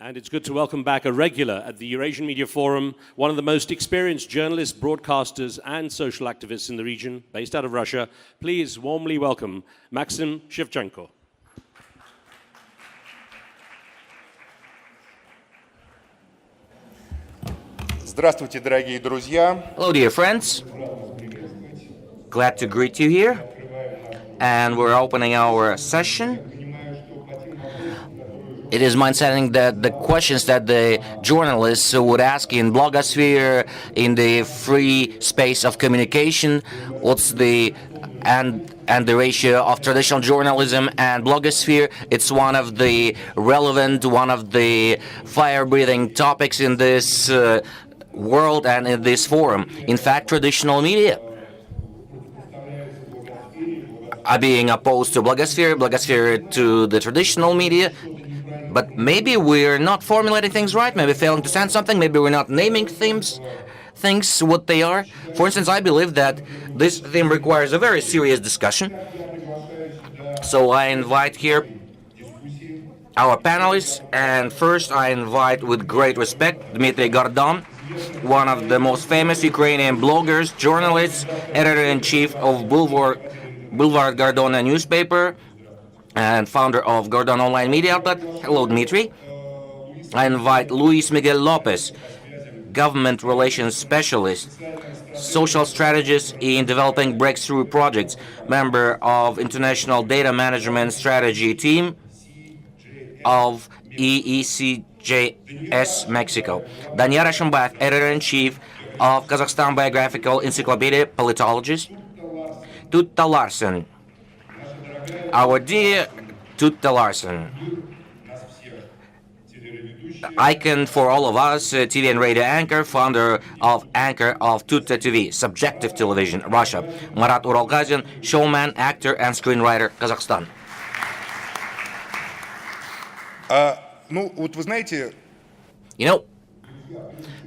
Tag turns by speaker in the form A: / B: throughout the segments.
A: And it's good to welcome back a regular at the Eurasian Media Forum, one of the most experienced journalists, broadcasters, and social activists in the region, based out of Russia. Please warmly welcome Maksim Shevchenko.
B: Здравствуйте, дорогие друзья.
C: Hello, dear friends. Glad to greet you here. And we're opening our session. It is my understanding that the questions that the journalists would ask in blogosphere, in the free space of communication, what's the and the ratio of traditional journalism and blogosphere, it's one of the relevant, one of the fire-breathing topics in this world and in this forum. In fact, traditional media are being opposed to blogosphere to the traditional media. But maybe we're not formulating things right, maybe failing to send something, maybe we're not naming things what they are. For instance, I believe that this theme requires a very serious discussion. So I invite here our panelists, and first I invite with great respect Dmitry Gordon, one of the most famous Ukrainian bloggers, journalists, editor-in-chief of Boulevard Gordona newspaper, and founder of Gordon online media outlet. Hello, Dmitry. I invite Miguel Lopez, government relations specialist, social strategist in developing breakthrough projects, member of international data management strategy team of EECJS Mexico. Daniyar Ashimbayev, editor-in-chief of Kazakhstan biographical encyclopedia, politologist. Tutta Larsen, our dear Tutta Larsen, icon for all of us, TV and radio anchor, founder of TuttaTV, subjective television, Russia. Marat Oralgazin, showman, actor, and screenwriter, Kazakhstan.
B: Вот вы знаете,
C: You know,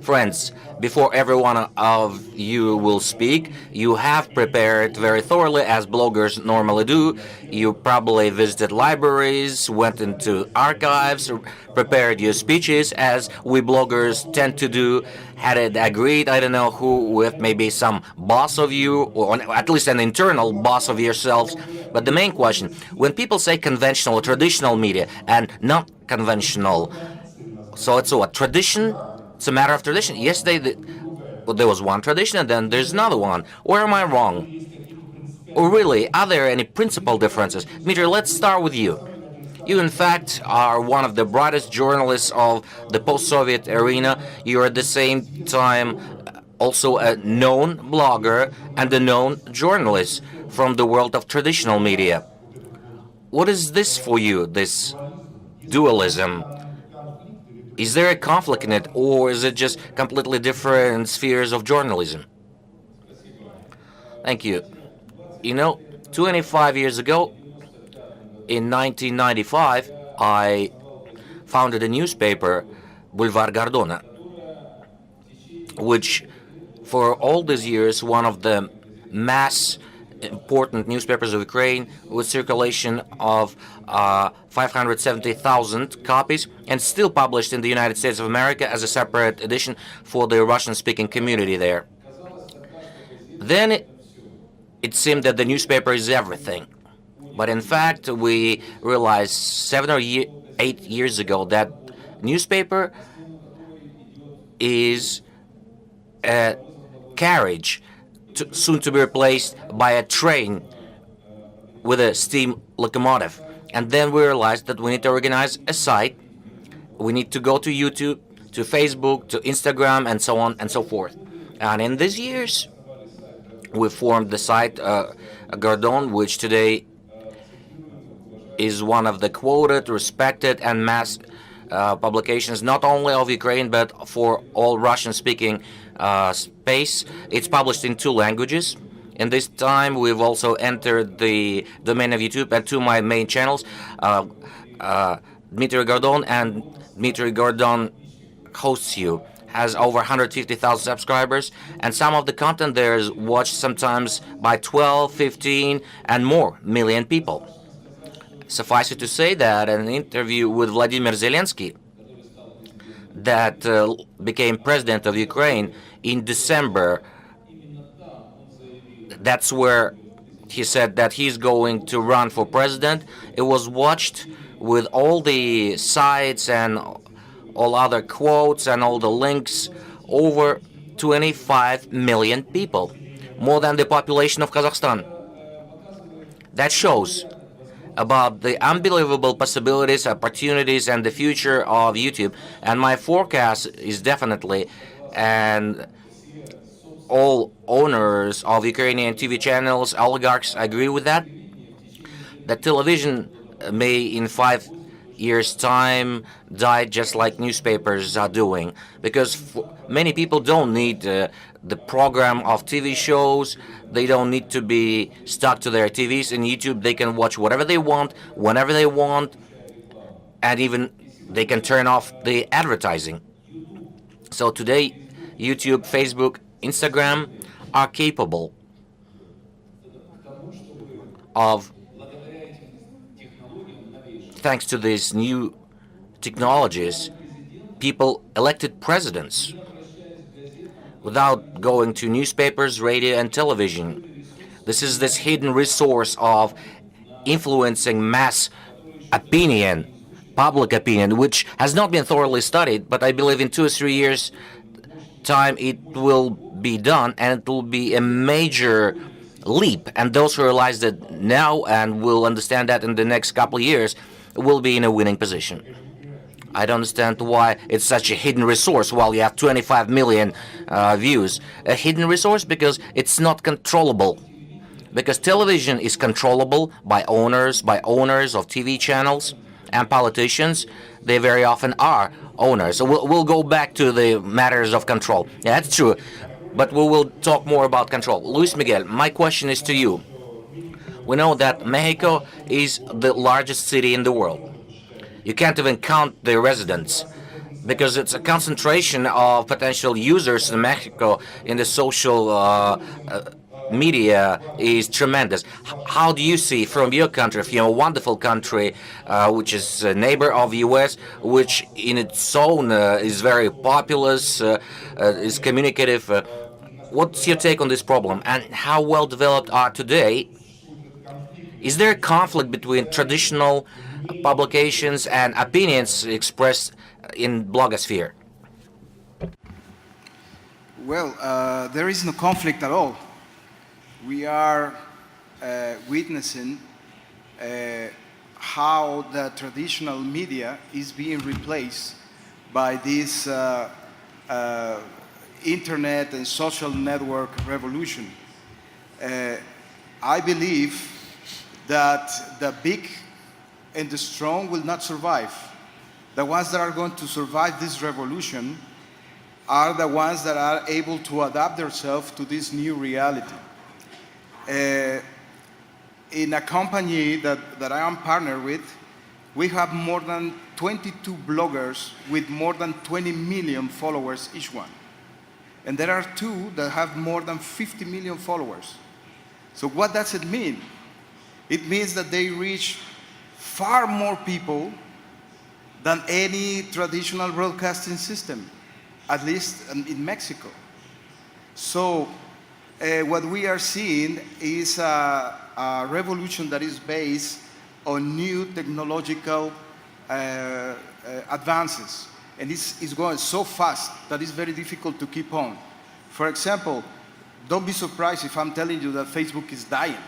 C: friends, before every one of you will speak, you have prepared very thoroughly, as bloggers normally do. You probably visited libraries, went into archives, prepared your speeches, as we bloggers tend to do, had it agreed, I don't know who, with maybe some boss of you, or at least an internal boss of yourselves. But the main question, when people say conventional or traditional media and not conventional, so it's what, tradition? It's a matter of tradition. Yes, there was one tradition and then there's another one. Or am I wrong? Or really, are there any principal differences? Dmitry, let's start with you. You, in fact, are one of the brightest journalists of the post-Soviet arena. You are at the same time also a known blogger and a known journalist from the world of traditional media. What is this for you, this dualism? Is there a conflict in it, or is it just completely different spheres of journalism? Thank you. You know, 25 years ago, in 1995, I founded a newspaper, Boulevard Gordona, which for all these years, one of the mass important newspapers of Ukraine with circulation of 570,000 copies, and still published in the United States of America as a separate edition for the Russian-speaking community there. Then it seemed that the newspaper is everything. But in fact, we realized 7 or 8 years ago that newspaper is a carriage soon to be replaced by a train with a steam locomotive. And then we realized that we need to organize a site. We need to go to YouTube, to Facebook, to Instagram, and so on and so forth. And in these years, we formed the site Gordon, which today is one of the quoted, respected, and mass publications, not only of Ukraine, but for all Russian-speaking space. It's published in 2 languages. In this time, we've also entered the domain of YouTube and 2 of my main channels, Dmitry Gordon and Dmitry Gordon Hosts You, has over 150,000 subscribers, and some of the content there is watched sometimes by 12, 15, and more million people. Suffice it to say that an interview with Vladimir Zelensky, that became president of Ukraine in December. That's where he said that he's going to run for president. It was watched with all the sites and all other quotes and all the links, over 25 million people, more than the population of Kazakhstan. That shows about the unbelievable possibilities, opportunities, and the future of YouTube. And my forecast is definitely, and all owners of Ukrainian TV channels, oligarchs agree with that, that television may in 5 years' time die just like newspapers are doing, because many people don't need the program of TV shows. They don't need to be stuck to their TVs. In YouTube, they can watch whatever they want, whenever they want, and even they can turn off the advertising. So today, YouTube, Facebook, Instagram are capable of, thanks to these new technologies, people elected presidents without going to newspapers, radio, and television. This is this hidden resource of influencing mass opinion, public opinion, which has not been thoroughly studied, but I believe in 2 or 3 years' time it will be done, and it will be a major leap. And those who realize that now and will understand that in the next couple of years will be in a winning position. I don't understand why it's such a hidden resource while you have 25 million views. A hidden resource because it's not controllable. Because television is controllable by owners of TV channels and politicians. They very often are owners. So we'll go back to the matters of control. Yeah, that's true. But we will talk more about control. Luis Miguel, my question is to you. We know that Mexico is the largest city in the world. You can't even count the residents because it's a concentration of potential users in Mexico in the social media is tremendous. How do you see from your country, from your wonderful country, which is a neighbor of the U.S., which in its own is very populous, is communicative, what's your take on this problem, and how well developed are today? Is there a conflict between traditional publications and opinions expressed in blogosphere?
D: Well, there is no conflict at all. We are witnessing how the traditional media is being replaced by this internet and social network revolution. I believe that the big and the strong will not survive. The ones that are going to survive this revolution are the ones that are able to adapt themselves to this new reality. In a company that I am partnered with, we have more than 22 bloggers with more than 20 million followers each one. And there are 2 that have more than 50 million followers. So what does it mean? It means that they reach far more people than any traditional broadcasting system, at least in Mexico. So what we are seeing is a revolution that is based on new technological advances. And it's going so fast that it's very difficult to keep on. For example, don't be surprised if I'm telling you that Facebook is dying.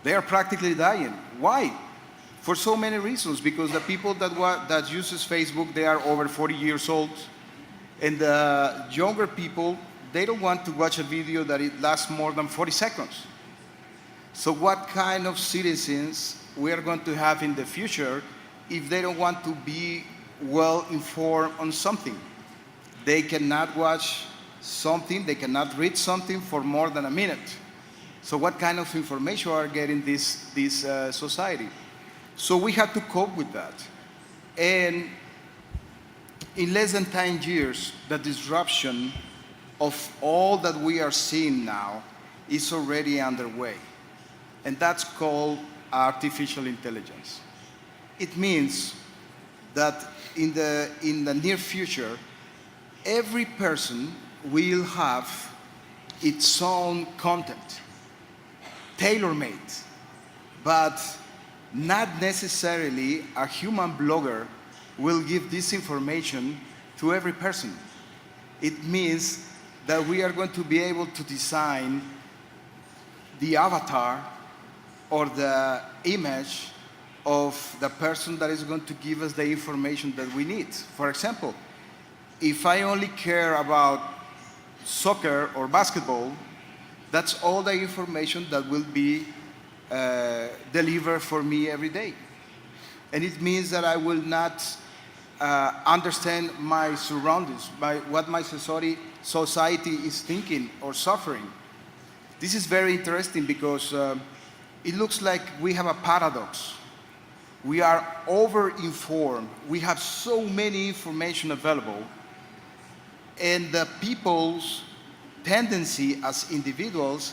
D: They are practically dying. Why? For so many reasons. Because the people that uses Facebook, they are over 40 years old. And the younger people, they don't want to watch a video that it lasts more than 40 seconds. So what kind of citizens we are going to have in the future if they don't want to be well informed on something? They cannot watch something, they cannot read something for more than a minute. So what kind of information are getting this society? So we had to cope with that. And in less than 10 years, the disruption of all that we are seeing now is already underway. And that's called artificial intelligence. It means that in the near future, every person will have its own content, tailor-made, but not necessarily a human blogger will give this information to every person. It means that we are going to be able to design the avatar or the image of the person that is going to give us the information that we need. For example, if I only care about soccer or basketball, that's all the information that will be delivered for me every day. And it means that I will not understand my surroundings, what my society is thinking or suffering. This is very interesting because it looks like we have a paradox. We are over-informed. We have so many information available, and the people's tendency as individuals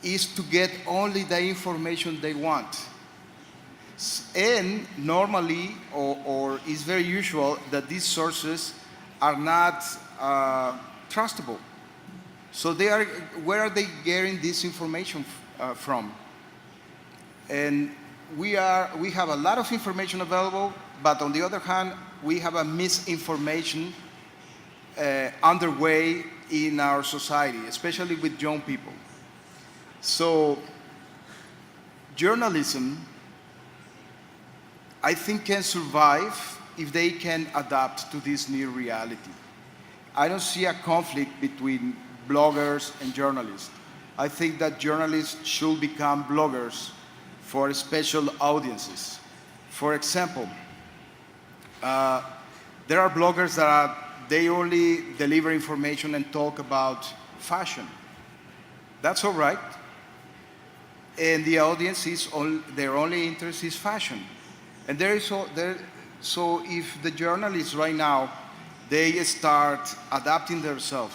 D: is to get only the information they want. And normally, or is very usual, that these sources are not trustable. So where are they getting this information from? And we have a lot of information available, but on the other hand, we have a misinformation underway in our society, especially with young people. So journalism, I think, can survive if they can adapt to this new reality. I don't see a conflict between bloggers and journalists. I think that journalists should become bloggers for special audiences. For example, there are bloggers that they only deliver information and talk about fashion. That's all right. And the audience their only interest is fashion. And so if the journalists right now, they start adapting themselves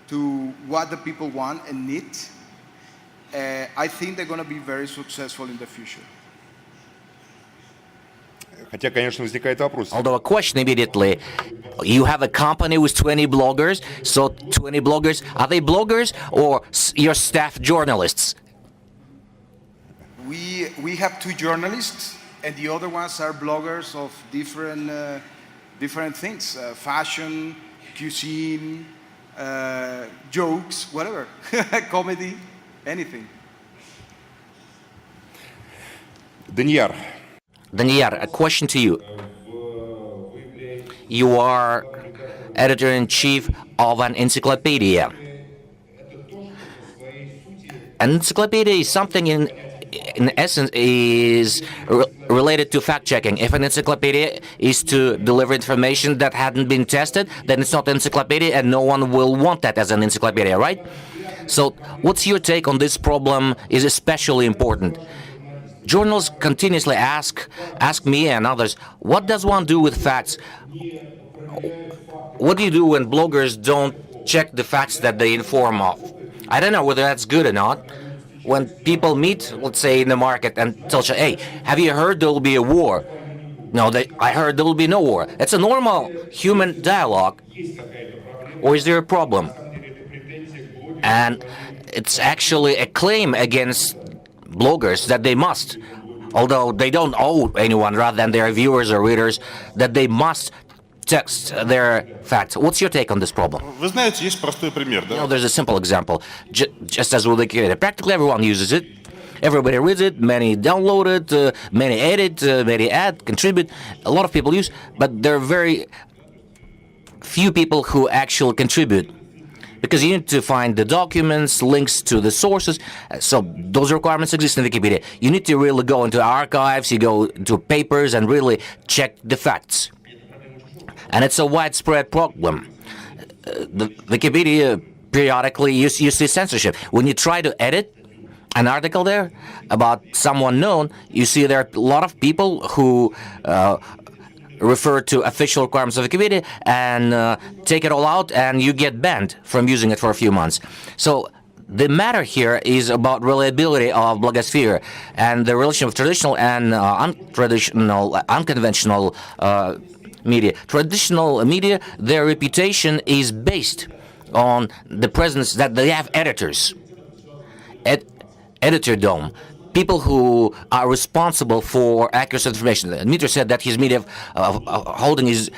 D: to what the people want and need, I think they're going to be very successful in the future.
B: Хотя, конечно, возникает вопрос.
C: Although a question immediately, you have a company with 20 bloggers, so 20 bloggers, are they bloggers or your staff journalists?
D: We have 2 journalists, and the other ones are bloggers of different things, fashion, cuisine, jokes, whatever, comedy, anything.
C: Daniyar, a question to you. You are editor-in-chief of an encyclopedia. An encyclopedia is something in essence is related to fact-checking. If an encyclopedia is to deliver information that hadn't been tested, then it's not an encyclopedia and no one will want that as an encyclopedia, right? So what's your take on this problem is especially important. Journalists continuously ask me and others, what does one do with facts? What do you do when bloggers don't check the facts that they inform of? I don't know whether that's good or not. When people meet, let's say in the market, and tell you, hey, have you heard there will be a war? No, I heard there will be no war. It's a normal human dialogue. Or is there a problem? And it's actually a claim against bloggers that they must, although they don't owe anyone rather than their viewers or readers, that they must text their facts. What's your take on this problem?
E: Вы знаете, есть простой пример, да?
C: There's a simple example. Just as with Wikipedia, practically everyone uses it. Everybody reads it, many download it, many edit, many add, contribute. A lot of people use, but there are very few people who actually contribute. Because you need to find the documents, links to the sources. So those requirements exist in Wikipedia. You need to really go into archives, you go into papers and really check the facts. And it's a widespread problem. The Wikipedia, periodically, you see censorship. When you try to edit an article there about someone known, you see there are a lot of people who refer to official requirements of Wikipedia and take it all out, and you get banned from using it for a few months. So the matter here is about reliability of blogosphere and the relation of traditional and unconventional media. Traditional media, their reputation is based on the presence that they have editors. Editor dome. People who are responsible for accurate information. Dmitry said that his media holding is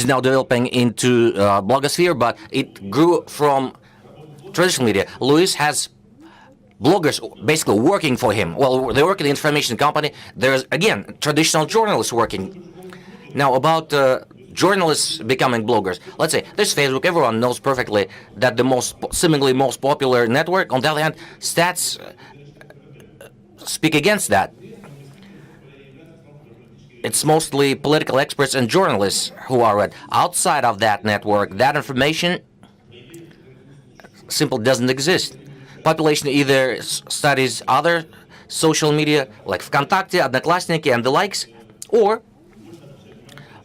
C: now developing into blogosphere, but it grew from traditional media. Luis has bloggers basically working for him. Well, they work in the information company. There's, again, traditional journalists working. Now, about journalists becoming bloggers. Let's say there's Facebook. Everyone knows perfectly that the seemingly most popular network. On the other hand, stats speak against that. It's mostly political experts and journalists who are read. Outside of that network, that information simply doesn't exist. Population either studies other social media like ВКонтакте, Одноклассники and the likes, or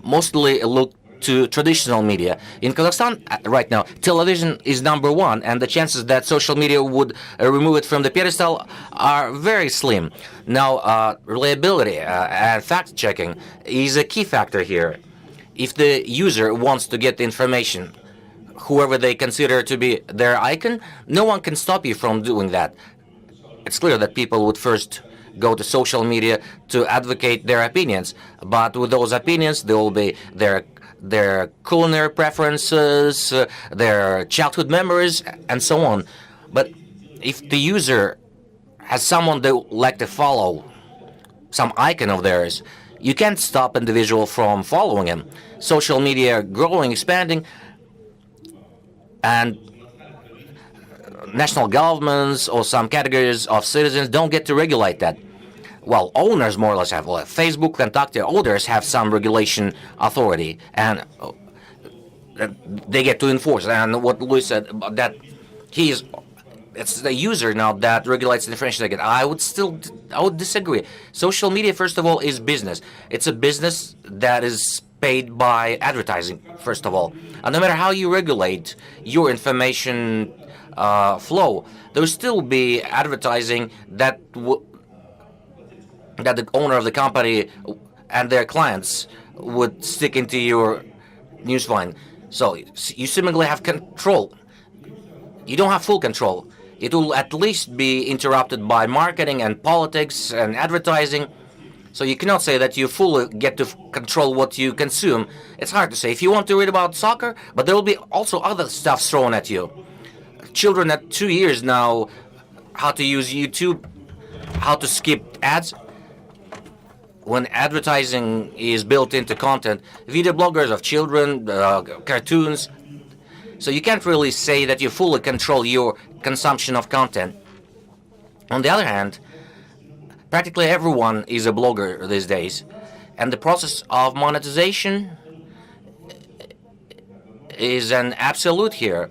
C: mostly look to traditional media. In Kazakhstan right now, television is #1, and the chances that social media would remove it from the pedestal are very slim. Now, reliability and fact-checking is a key factor here. If the user wants to get the information, whoever they consider to be their icon, no one can stop you from doing that. It's clear that people would first go to social media to advocate their opinions, but with those opinions, there will be their culinary preferences, their childhood memories, and so on. But if the user has someone they would like to follow, some icon of theirs, you can't stop individual from following him. Social media growing, expanding, and national governments or some categories of citizens don't get to regulate that. Well, owners more or less have. Well, Facebook, ВКонтакте, others have some regulation authority, and they get to enforce. And what Luis said, that it's the user now that regulates the information they get. I would disagree. Social media, first of all, is business. It's a business that is paid by advertising, first of all. And no matter how you regulate your information flow, there will still be advertising that the owner of the company and their clients would stick into your newsline. So you seemingly have control. You don't have full control. It will at least be interrupted by marketing and politics and advertising. So you cannot say that you fully get to control what you consume. It's hard to say. If you want to read about soccer, but there will be also other stuff thrown at you. Children at 2 years now, how to use YouTube, how to skip ads. When advertising is built into content, video bloggers of children, cartoons. So you can't really say that you fully control your consumption of content. On the other hand, practically everyone is a blogger these days, and the process of monetization is an absolute here.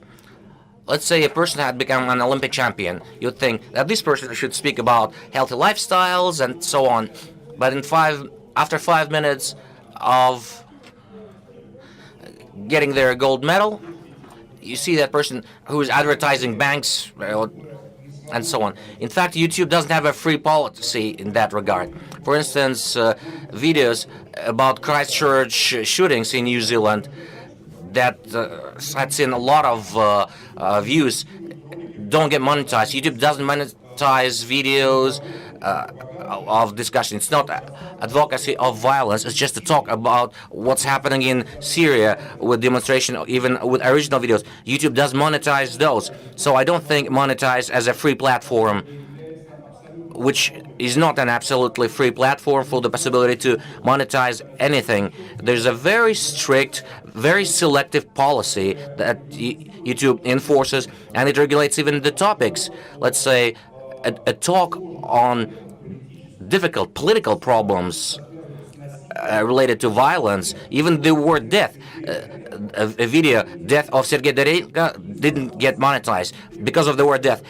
C: Let's say a person had become an Olympic champion. You'd think that this person should speak about healthy lifestyles and so on. But after 5 minutes of getting their gold medal, you see that person who is advertising banks and so on. In fact, YouTube doesn't have a free policy in that regard. For instance, videos about Christchurch shootings in New Zealand that had seen a lot of views don't get monetized. YouTube doesn't monetize videos of discussion. It's not advocacy of violence. It's just to talk about what's happening in Syria with demonstration, even with original videos. YouTube does monetize those. So I don't think monetize as a free platform, which is not an absolutely free platform, for the possibility to monetize anything. There's a very strict, very selective policy that YouTube enforces, and it regulates even the topics. Let's say a talk on difficult political problems related to violence, even the word death. A video, death of Sergei Dorenko, didn't get monetized because of the word death.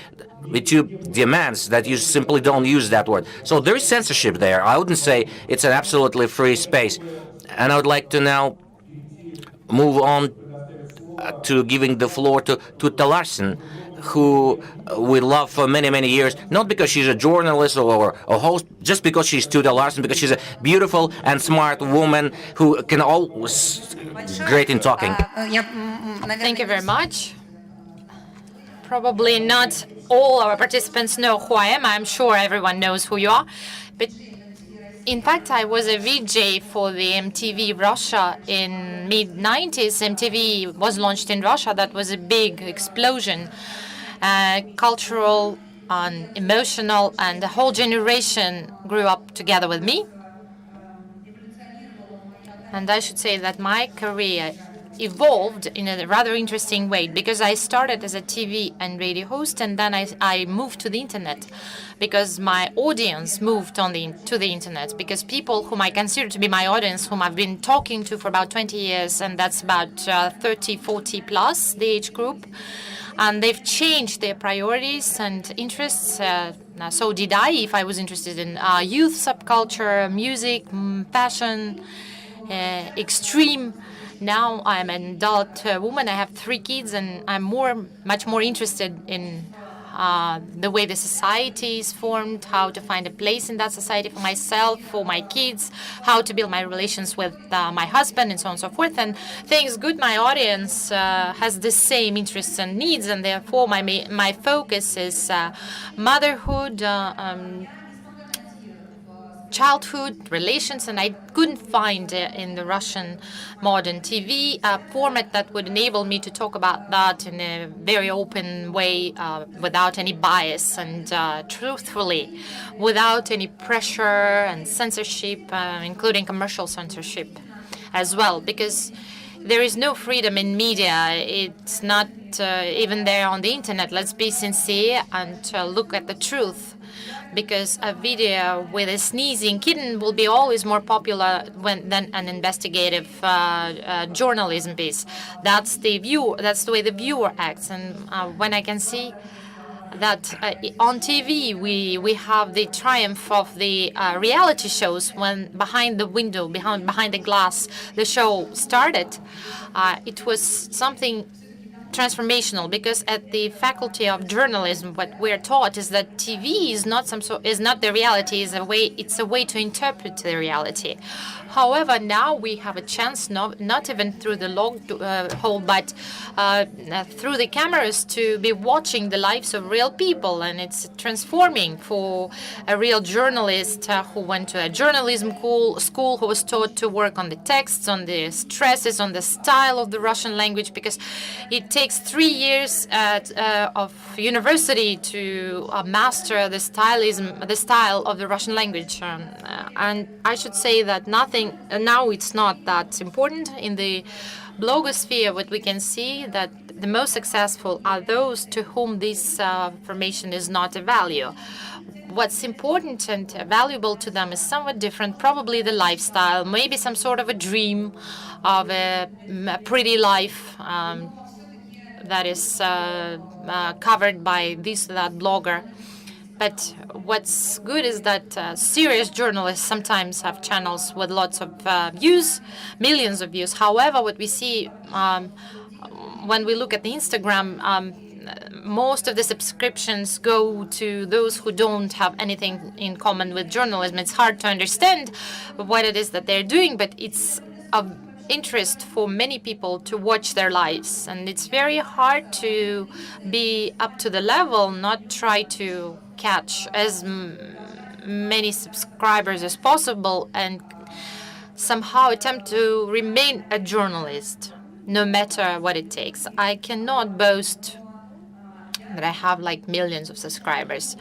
C: YouTube demands that you simply don't use that word. So there is censorship there. I wouldn't say it's an absolutely free space. And I would like to now move on to giving the floor to Tutta Larsen, who we love for many, many years, not because she's a journalist or a host, just because she's Tutta Larsen, because she's a beautiful and smart woman who can always great in talking.
F: Thank you very much. Probably not all our participants know who I am. I'm sure everyone knows who you are. But in fact, I was a VJ for the MTV Russia in mid-90s. MTV was launched in Russia. That was a big explosion. Cultural and emotional, and the whole generation grew up together with me. And I should say that my career evolved in a rather interesting way, because I started as a TV and radio host, and then I moved to the internet, because my audience moved to the internet, because people whom I consider to be my audience, whom I've been talking to for about 20 years, and that's about 30, 40 plus, the age group, and they've changed their priorities and interests. So did I, if I was interested in youth subculture, music, fashion, extreme. Now I'm an adult woman. I have 3 kids, and I'm much more interested in the way the society is formed, how to find a place in that society for myself, for my kids, how to build my relations with my husband, and so on and so forth. And thanks good, my audience has the same interests and needs, and therefore my focus is motherhood, childhood, relations, and I couldn't find in the Russian modern TV a format that would enable me to talk about that in a very open way, without any bias, and truthfully, without any pressure and censorship, including commercial censorship as well, because there is no freedom in media. It's not even there on the internet. Let's be sincere and look at the truth. Because a video with a sneezing kitten will be always more popular than an investigative journalism piece. That's the way the viewer acts. And when I can see that on TV we have the triumph of the reality shows, when behind the window, behind the glass, the show started, it was something transformational, because at the Faculty of Journalism, what we're taught is that TV is not the reality. It's a way to interpret the reality. However, now we have a chance, not even through the log hole, but through the cameras, to be watching the lives of real people, and it's transforming for a real journalist who went to a journalism school, who was taught to work on the texts, on the stresses, on the style of the Russian language, because it takes 3 years of university to master the style of the Russian language, and I should say that now it's not that important in the blogosphere. What we can see that the most successful are those to whom this information is not a value. What's important and valuable to them is somewhat different, probably the lifestyle, maybe some sort of a dream of a pretty life that is covered by this or that blogger. But what's good is that serious journalists sometimes have channels with lots of views, millions of views. However, what we see when we look at the Instagram, most of the subscriptions go to those who don't have anything in common with journalism. It's hard to understand what it is that they're doing, but it's of interest for many people to watch their lives. And it's very hard to be up to the level, not try to catch as many subscribers as possible, and somehow attempt to remain a journalist, no matter what it takes. I cannot boast that I have like millions of subscribers,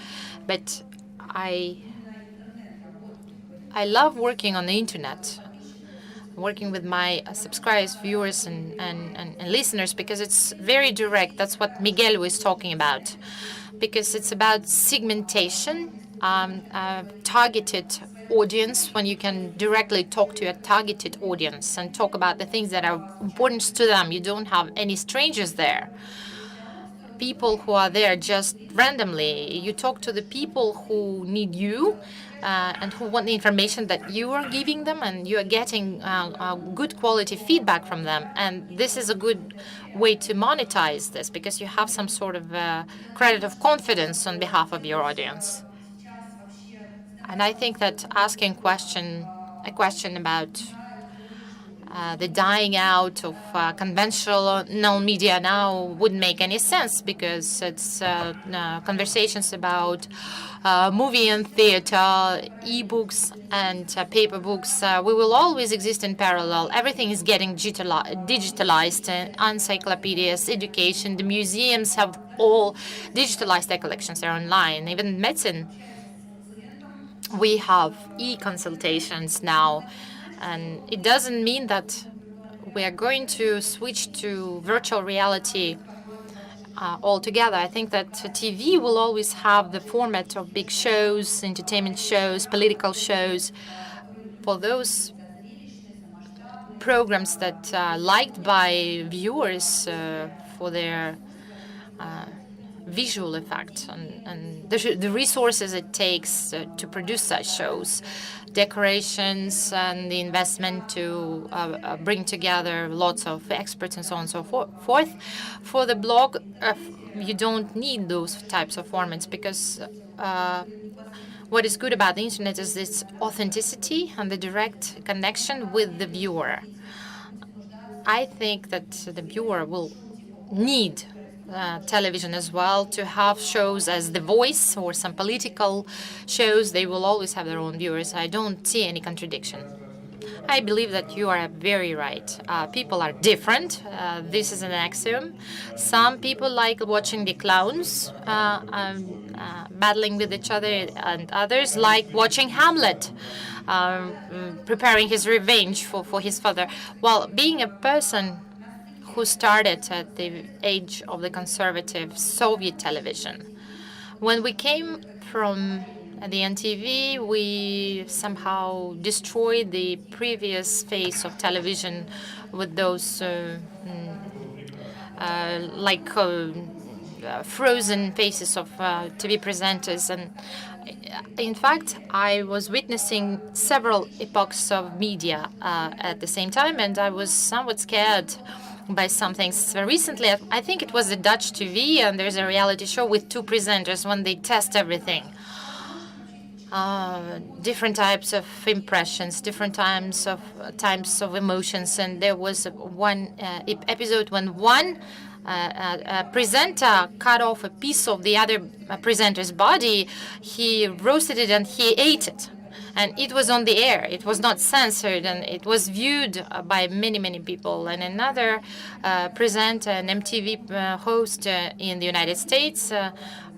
F: but I love working on the internet, working with my subscribers, viewers, and listeners, because it's very direct. That's what Miguel was talking about, because it's about segmentation, targeted audience, when you can directly talk to a targeted audience and talk about the things that are important to them. You don't have any strangers there. people who are there just randomly. You talk to the people who need you and who want the information that you are giving them, and you are getting good quality feedback from them. And this is a good way to monetize this, because you have some sort of credit of confidence on behalf of your audience. And I think that asking a question about the dying out of conventional media now wouldn't make any sense, because it's conversations about movie and theater, e-books and paper books. We will always exist in parallel. Everything is getting digitalized. Encyclopedias, education, the museums have all digitalized their collections. They're online. Even medicine, we have e-consultations now. And it doesn't mean that we are going to switch to virtual reality altogether. I think that TV will always have the format of big shows, entertainment shows, political shows. For those programs that are liked by viewers for their visual effect and the resources it takes to produce such shows, decorations and the investment to bring together lots of experts and so on and so forth. For the blog, you don't need those types of formats, because what is good about the internet is its authenticity and the direct connection with the viewer. I think that the viewer will need television as well to have shows as The Voice or some political shows. They will always have their own viewers. I don't see any contradiction. I believe that you are very right. People are different. This is an axiom. Some people like watching the clowns battling with each other, and others like watching Hamlet preparing his revenge for his father. Well, being a person who started at the age of the conservative Soviet television, when we came from the NTV, we somehow destroyed the previous phase of television with those frozen faces of TV presenters. And in fact, I was witnessing several epochs of media at the same time, and I was somewhat scared by some things. Recently, I think it was the Dutch TV, and there's a reality show with two presenters when they test everything. Different types of impressions, different types of emotions, and there was one episode when one presenter cut off a piece of the other presenter's body. He roasted it and he ate it. And it was on the air. It was not censored, and it was viewed by many, many people. And another presenter, an MTV host in the United States,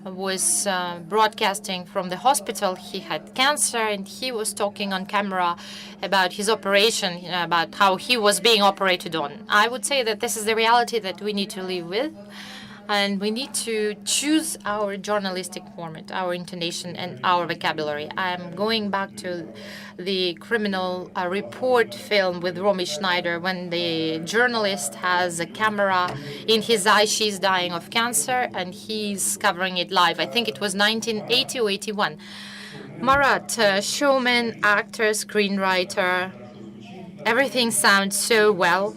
F: was broadcasting from the hospital. He had cancer, and he was talking on camera about his operation, about how he was being operated on. I would say that this is the reality that we need to live with. And we need to choose our journalistic format, our intonation, and our vocabulary. I'm going back to the criminal report film with Romy Schneider, when the journalist has a camera in his eye. She's dying of cancer, and he's covering it live. I think it was 1980 or 81. Marat, showman, actor, screenwriter. Everything sounds so well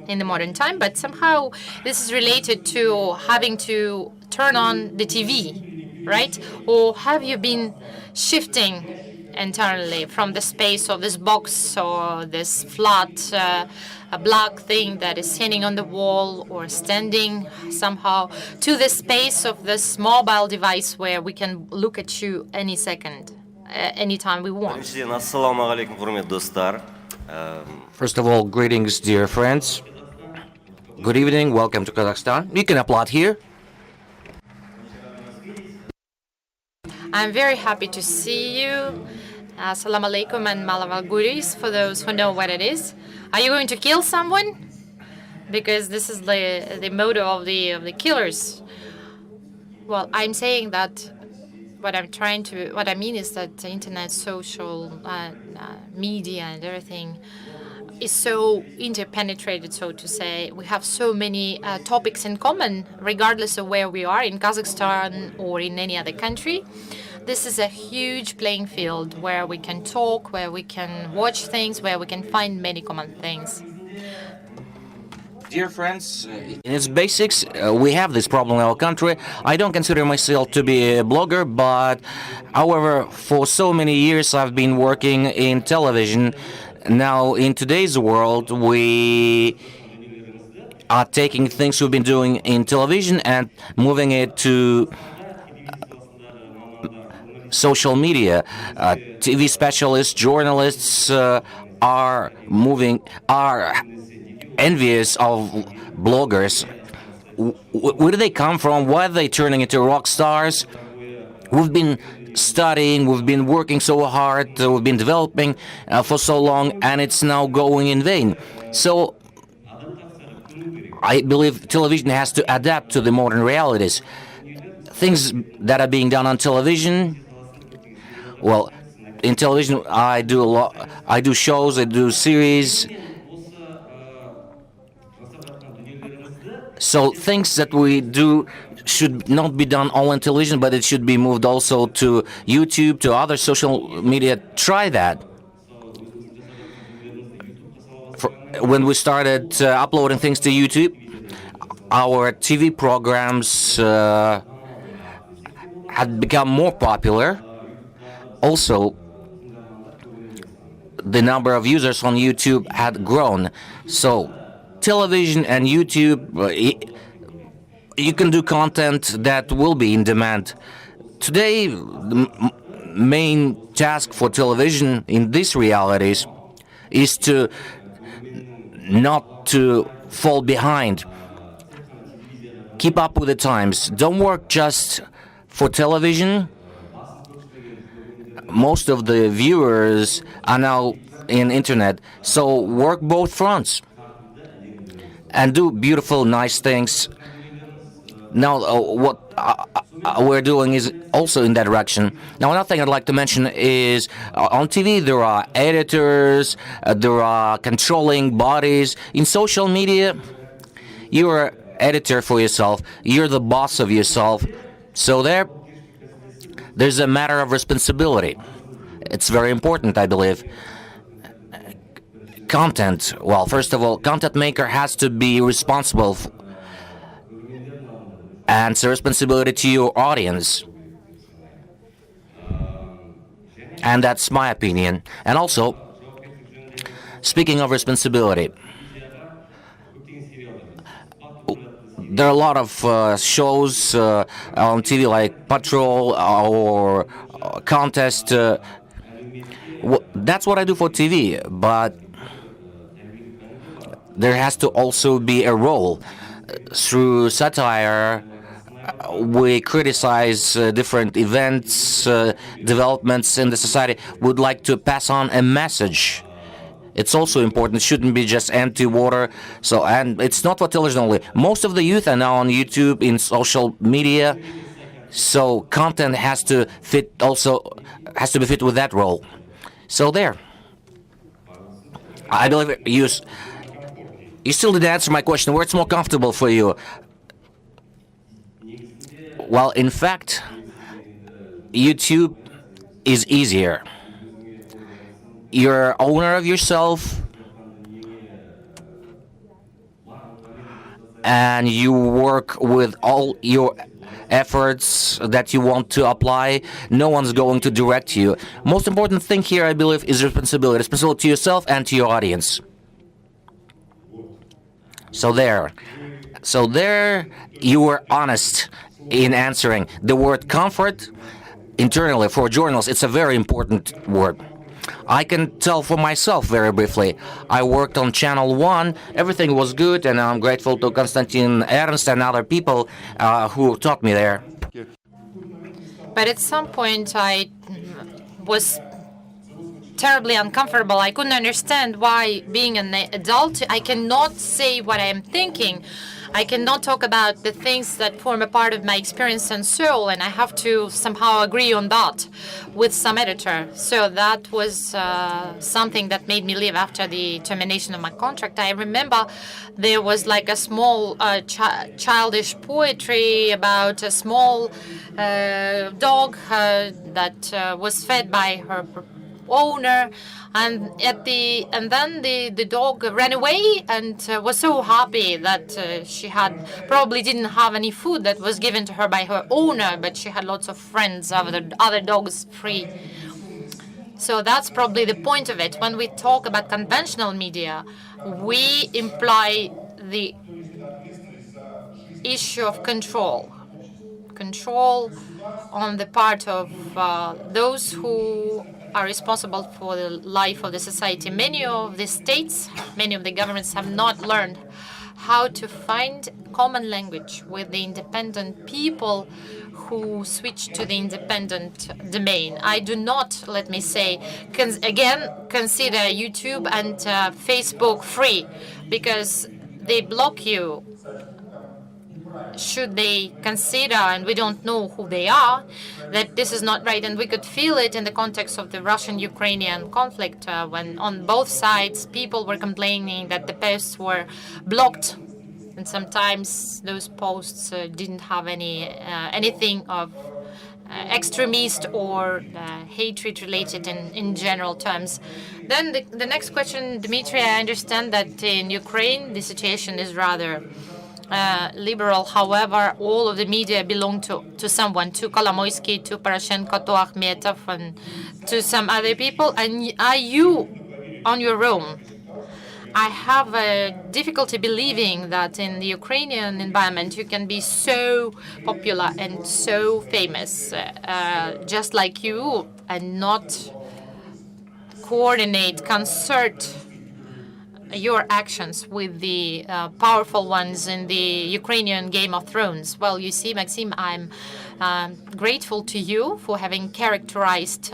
F: in the modern time, but somehow this is related to having to turn on the TV, right? Or have you been shifting internally from the space of this box or this flat a black thing that is hanging on the wall or standing somehow to the space of this mobile device where we can look at you any second, anytime we want?
C: First of all, greetings, dear friends. Good evening, welcome to Kazakhstan. You can applaud here.
F: I'm very happy to see you. Assalamu alaikum and malaval guris, for those who know what it is. Are you going to kill someone? Because this is the motto of the killers. Well, I'm saying that what I mean is that the internet, social media and everything is so interpenetrated, so to say. We have so many topics in common, regardless of where we are, in Kazakhstan or in any other country. This is a huge playing field where we can talk, where we can watch things, where we can find many common things.
C: Dear friends, in its basics, we have this problem in our country. I don't consider myself to be a blogger, but however, for so many years I've been working in television. Now, in today's world, we are taking things we've been doing in television and moving it to social media. TV specialists, journalists are envious of bloggers. Where do they come from? Why are they turning into rock stars? We've been studying, we've been working so hard, we've been developing for so long, and it's now going in vain. So I believe television has to adapt to the modern realities. Things that are being done on television, well, in television I do a lot. I do shows, I do series. So things that we do should not be done all on television, but it should be moved also to YouTube, to other social media. Try that. When we started uploading things to YouTube, our TV programs had become more popular. Also, the number of users on YouTube had grown. So television and YouTube, you can do content that will be in demand. Today, the main task for television in these realities is to not to fall behind. Keep up with the times. Don't work just for television. Most of the viewers are now in internet, so work both fronts and do beautiful, nice things. Now, what we're doing is also in that direction. Now, another thing I'd like to mention is on TV there are editors, there are controlling bodies. In social media, you're an editor for yourself, you're the boss of yourself. So there's a matter of responsibility. It's very important, I believe. Content. Well, first of all, content maker has to be responsible and it's a responsibility to your audience. And that's my opinion. And also, speaking of responsibility, there are a lot of shows on TV like Patrol or Contest. That's what I do for TV, but there has to also be a role. Through satire, we criticize different events, developments in the society. We'd like to pass on a message. It's also important. It shouldn't be just empty water. So, and it's not for television only. Most of the youth are now on YouTube, in social media. So content has to fit. Also, has to be fit with that role. So there. I believe you still didn't answer my question. Where it's more comfortable for you? Well, in fact, YouTube is easier. You're owner of yourself, and you work with all your efforts that you want to apply. No one's going to direct you. Most important thing here, I believe, is responsibility. Responsibility to yourself and to your audience. So there you were honest in answering. The word comfort, internally, for journalists, it's a very important word. I can tell for myself very briefly. I worked on Channel 1, everything was good, and I'm grateful to Konstantin Ernst and other people who taught me there.
F: But at some point I was terribly uncomfortable. I couldn't understand why, being an adult, I cannot say what I am thinking. I cannot talk about the things that form a part of my experience and soul, and I have to somehow agree on that with some editor. So that was something that made me leave after the termination of my contract. I remember there was like a small childish poetry about a small dog that was fed by her owner, and then the dog ran away and was so happy that she probably didn't have any food that was given to her by her owner, but she had lots of friends, other dogs free. So that's probably the point of it. When we talk about conventional media, we imply the issue of control on the part of those who are responsible for the life of the society. Many of the states, many of the governments have not learned how to find common language with the independent people who switch to the independent domain. I do not, let me say, consider YouTube and Facebook free, because they block you should they consider, and we don't know who they are, that this is not right. And we could feel it in the context of the Russian-Ukrainian conflict, when on both sides people were complaining that the posts were blocked, and sometimes those posts didn't have anything of extremist or hatred related in general terms. Then the next question, Dmitry, I understand that in Ukraine the situation is rather liberal. However, all of the media belong to someone, to Kolomoisky, to Poroshenko, to Akhmetov, and to some other people. And are you on your own? I have a difficulty believing that in the Ukrainian environment you can be so popular and so famous, just like you, and not concert your actions with the powerful ones in the Ukrainian Game of Thrones. Well, you see, Maxim, I'm grateful to you for having characterized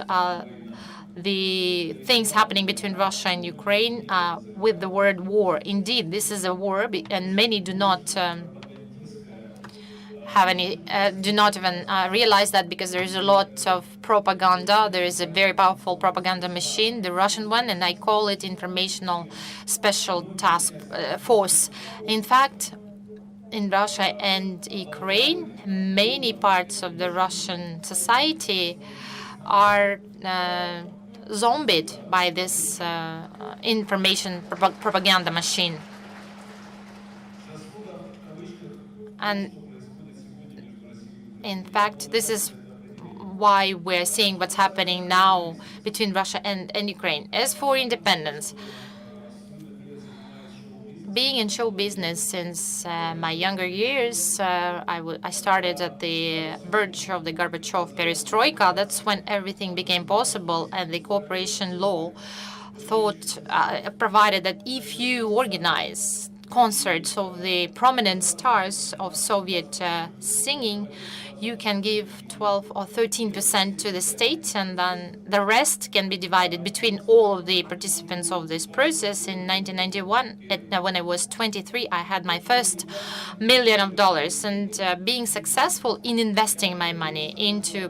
F: the things happening between Russia and Ukraine with the word war. Indeed, this is a war, and many do not even realize that, because there is a lot of propaganda. There is a very powerful propaganda machine, the Russian one, and I call it informational special task force. In fact, in Russia and Ukraine, many parts of the Russian society are zombied by this information propaganda machine. And in fact, this is why we're seeing what's happening now between Russia and Ukraine. As for independence, being in show business since my younger years, I started at the verge of the Gorbachev perestroika. That's when everything became possible, and the cooperation law provided that if you organize concerts of the prominent stars of Soviet singing, you can give 12 or 13% to the state, and then the rest can be divided between all of the participants of this process. In 1991, when I was 23, I had my first $1 million, and being successful in investing my money into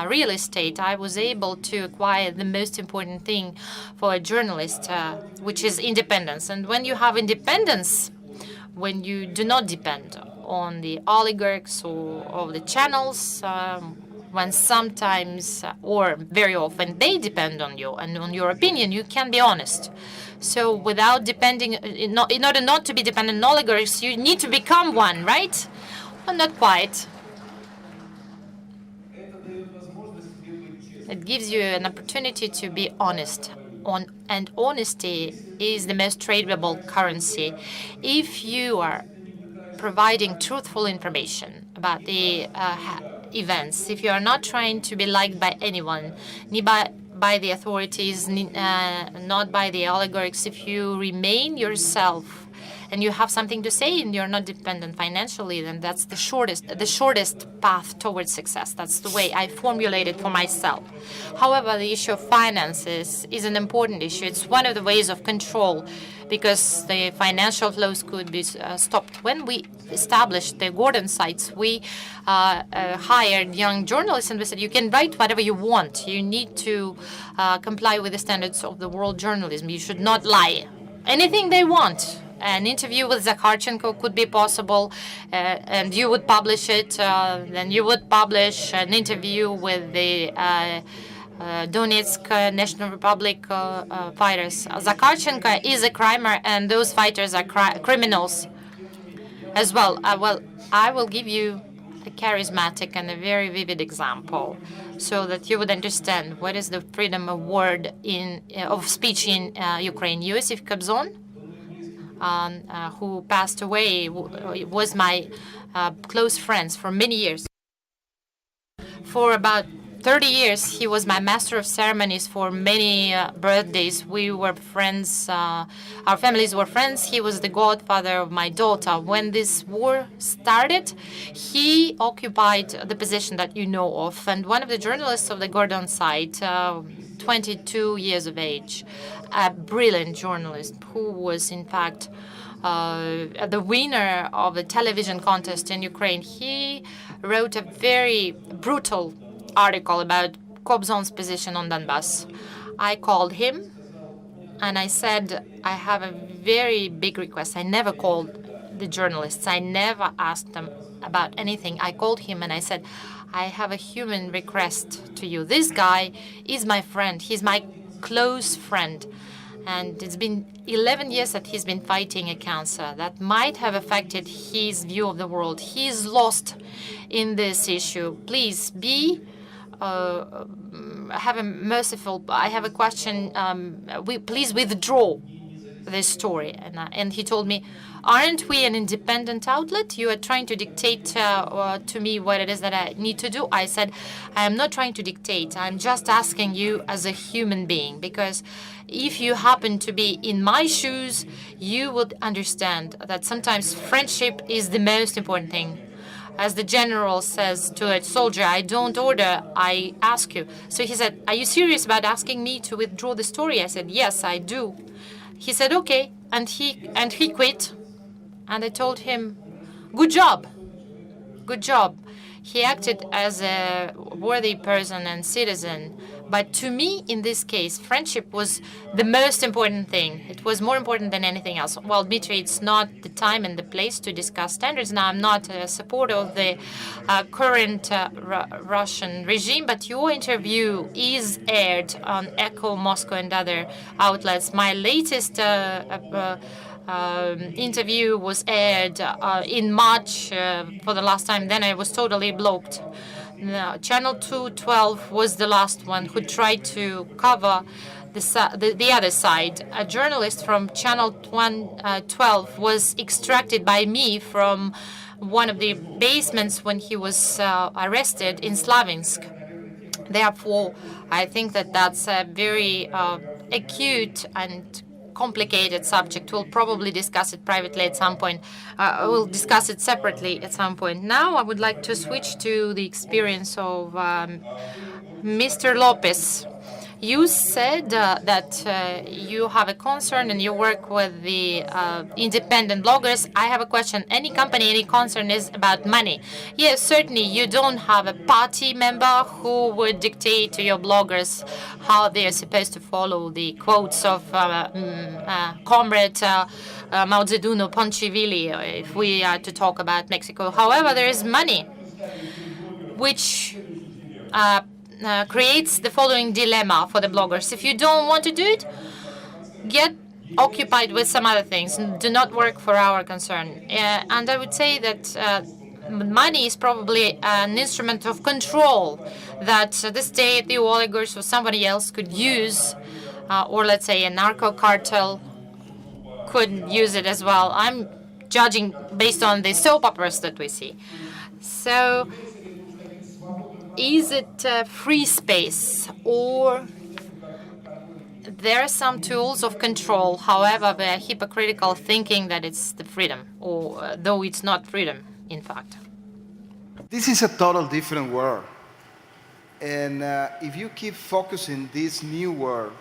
F: real estate, I was able to acquire the most important thing for a journalist, which is independence. And when you have independence, when you do not depend on the oligarchs or of the channels, when sometimes or very often they depend on you and on your opinion, you can be honest. So without depending, in order not to be dependent on oligarchs, you need to become one, right? Well, not quite. It gives you an opportunity to be honest. And honesty is the most tradable currency. If you are providing truthful information about the events, if you are not trying to be liked by anyone, ni by the authorities, not by the oligarchs, if you remain yourself and you have something to say and you're not dependent financially, then that's the shortest path towards success. That's the way I formulate it for myself. However, the issue of finances is an important issue. It's one of the ways of control, because the financial flows could be stopped. When we established the Gordon sites, we hired young journalists and we said, you can write whatever you want. You need to comply with the standards of the world journalism. You should not lie. Anything they want. An interview with Zakharchenko could be possible, and you would publish it. Then you would publish an interview with the Donetsk National Republic fighters. Zakharchenko is a crimer, and those fighters are criminals as well. I will give you a charismatic and a very vivid example, so that you would understand what is the freedom of word of speech in Ukraine. Yosif Kobzon, who passed away, was my close friend for many years. For about 30 years, he was my master of ceremonies for many birthdays. We were friends. Our families were friends. He was the godfather of my daughter. When this war started, he occupied the position that you know of. And one of the journalists of the Gordon site, 22 years of age, a brilliant journalist who was, in fact, the winner of the television contest in Ukraine, he wrote a very brutal article about Kobzon's position on Donbass. I called him and I said, I have a very big request. I never called the journalists. I never asked them about anything. I called him and I said, I have a human request to you. This guy is my friend. He's my close friend. And it's been 11 years that he's been fighting a cancer that might have affected his view of the world. He's lost in this issue. Please have a merciful. I have a question. Please withdraw this story. And he told me, aren't we an independent outlet? You are trying to dictate to me what it is that I need to do. I said, I am not trying to dictate. I'm just asking you as a human being, because if you happen to be in my shoes, you would understand that sometimes friendship is the most important thing. As the general says to a soldier, I don't order, I ask you. So he said, are you serious about asking me to withdraw the story? I said, yes, I do. He said, okay, and he quit. And I told him, good job, good job. He acted as a worthy person and citizen. But to me, in this case, friendship was the most important thing. It was more important than anything else. Well, Dmitry, it's not the time and the place to discuss standards. Now, I'm not a supporter of the current Russian regime, but your interview is aired on Echo, Moscow, and other outlets. My latest interview was aired in March for the last time. Then I was totally blocked. No, Channel 212 was the last one who tried to cover the other side. A journalist from Channel 112 was extracted by me from one of the basements when he was arrested in Slavinsk. Therefore, I think that that's a very acute and complicated subject. We'll probably discuss it privately at some point. We'll discuss it separately at some point. Now I would like to switch to the experience of Mr. Lopez. You said that you have a concern and you work with the independent bloggers. I have a question. Any company, any concern is about money. Yes, certainly you don't have a party member who would dictate to your bloggers how they are supposed to follow the quotes of Comrade Mao Zedong or Ponchivili, if we are to talk about Mexico. However, there is money, which creates the following dilemma for the bloggers. If you don't want to do it, get occupied with some other things. Do not work for our concern. And I would say that money is probably an instrument of control that the state, the oligarchs, or somebody else could use, or let's say a narco cartel could use it as well. I'm judging based on the soap operas that we see. So is it free space, or there are some tools of control. However, they're hypocritical, thinking that it's the freedom, or though it's not freedom, in fact.
D: This is a total different world. And if you keep focusing this new world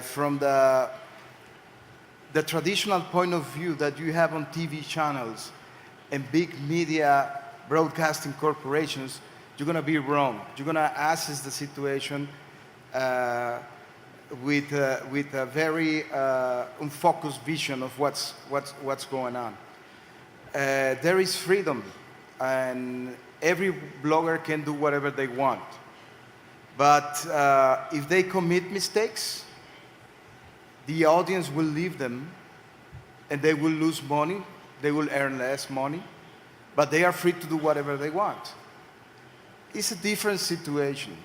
D: from the traditional point of view that you have on TV channels and big media broadcasting corporations, you're going to be wrong. You're going to assess the situation with a very unfocused vision of what's going on. There is freedom, and every blogger can do whatever they want. But if they commit mistakes, the audience will leave them, and they will lose money. They will earn less money, but they are free to do whatever they want. It's a different situation.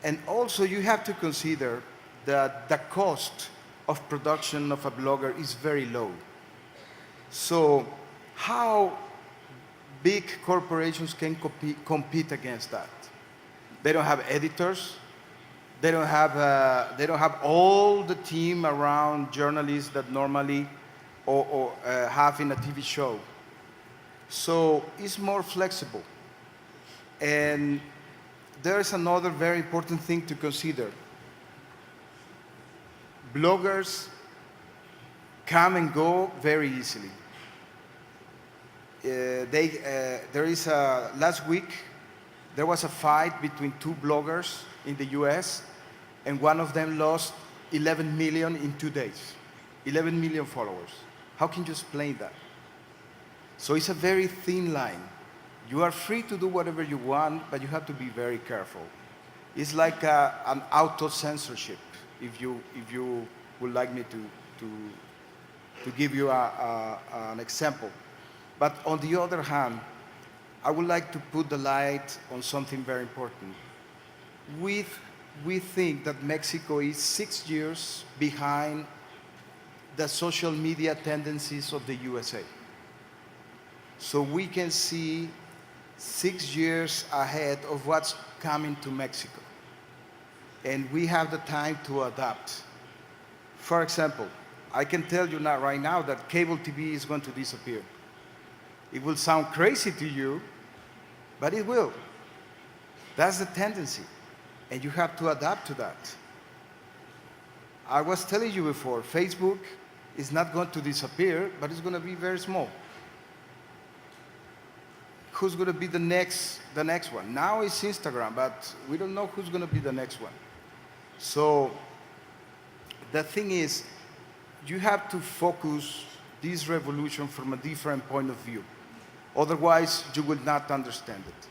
D: And also, you have to consider that the cost of production of a blogger is very low. So how big corporations can compete against that? They don't have editors. They don't have all the team around journalists that normally or have in a TV show. So it's more flexible. And there is another very important thing to consider. Bloggers come and go very easily. Last week, there was a fight between two bloggers in the US, and one of them lost 11 million in 2 days. 11 million followers. How can you explain that? So it's a very thin line. You are free to do whatever you want, but you have to be very careful. It's like an auto-censorship, if you would like me to give you an example. But on the other hand, I would like to put the light on something very important. We think that Mexico is 6 years behind the social media tendencies of the USA. So we can see 6 years ahead of what's coming to Mexico. And we have the time to adapt. For example, I can tell you now, right now, that cable TV is going to disappear. It will sound crazy to you, but it will. That's the tendency. And you have to adapt to that. I was telling you before, Facebook is not going to disappear, but it's going to be very small. Who's going to be the next one? Now it's Instagram, but we don't know who's going to be the next one. So the thing is, you have to focus this revolution from a different point of view. Otherwise, you will not understand it.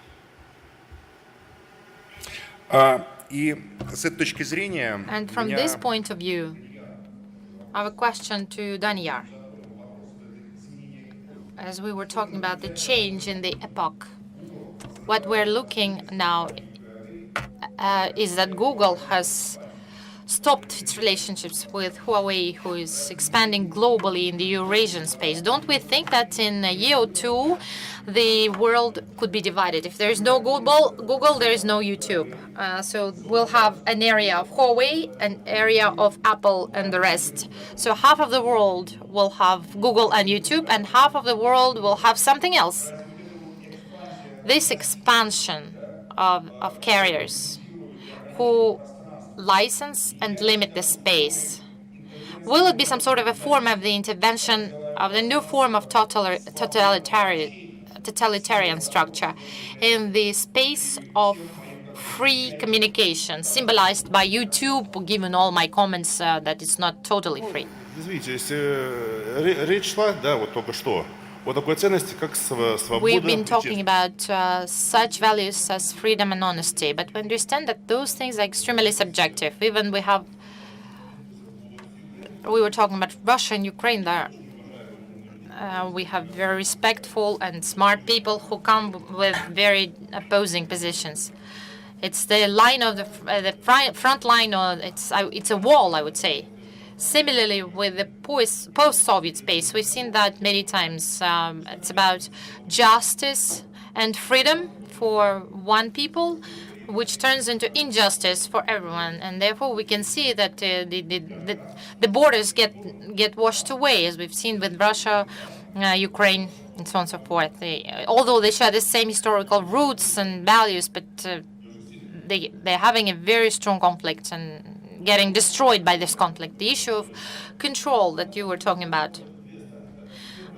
B: И с этой точки зрения...
F: And from this point of view, I have a question to Daniyar. As we were talking about the change in the epoch, what we're looking now is that Google has stopped its relationships with Huawei, who is expanding globally in the Eurasian space. Don't we think that in a year or two, the world could be divided? If there is no Google, there is no YouTube. So we'll have an area of Huawei, an area of Apple, and the rest. So half of the world will have Google and YouTube, and half of the world will have something else. This expansion of carriers who license and limit the space, will it be some sort of a form of the intervention of the new form of totalitarian structure in the space of free communication, symbolized by YouTube, given all my comments that it's not totally free?
E: Извините, если речь шла, да, вот только что, о такой ценности, как свобода.
F: We've been talking about such values as freedom and honesty, but we understand that those things are extremely subjective. Even we were talking about Russia and Ukraine there. We have very respectful and smart people who come with very opposing positions. It's the line of the front line, or it's a wall, I would say. Similarly, with the post-Soviet space, we've seen that many times. It's about justice and freedom for one people, which turns into injustice for everyone, and therefore we can see that the borders get washed away, as we've seen with Russia, Ukraine, and so on and so forth. Although they share the same historical roots and values, but they're having a very strong conflict and getting destroyed by this conflict. The issue of control that you were talking about,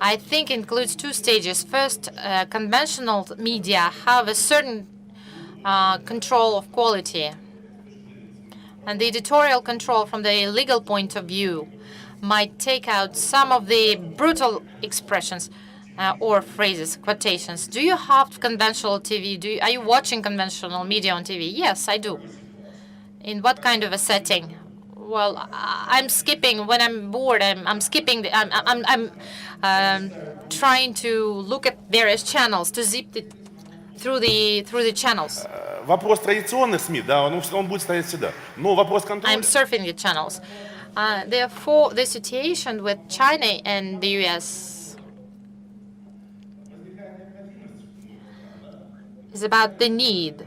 F: I think, includes two stages. First, conventional media have a certain control of quality, and the editorial control from the legal point of view might take out some of the brutal expressions or phrases, quotations. Do you have conventional TV? Are you watching conventional media on TV? Yes, I do. In what kind of a setting? Well, I'm skipping when I'm bored. I'm skipping. I'm trying to look at various channels to zip it through the channels.
E: Вопрос традиционных СМИ, да, он будет стоять всегда. Но вопрос контроля...
F: I'm surfing the channels. Therefore, the situation with China and the US is about the need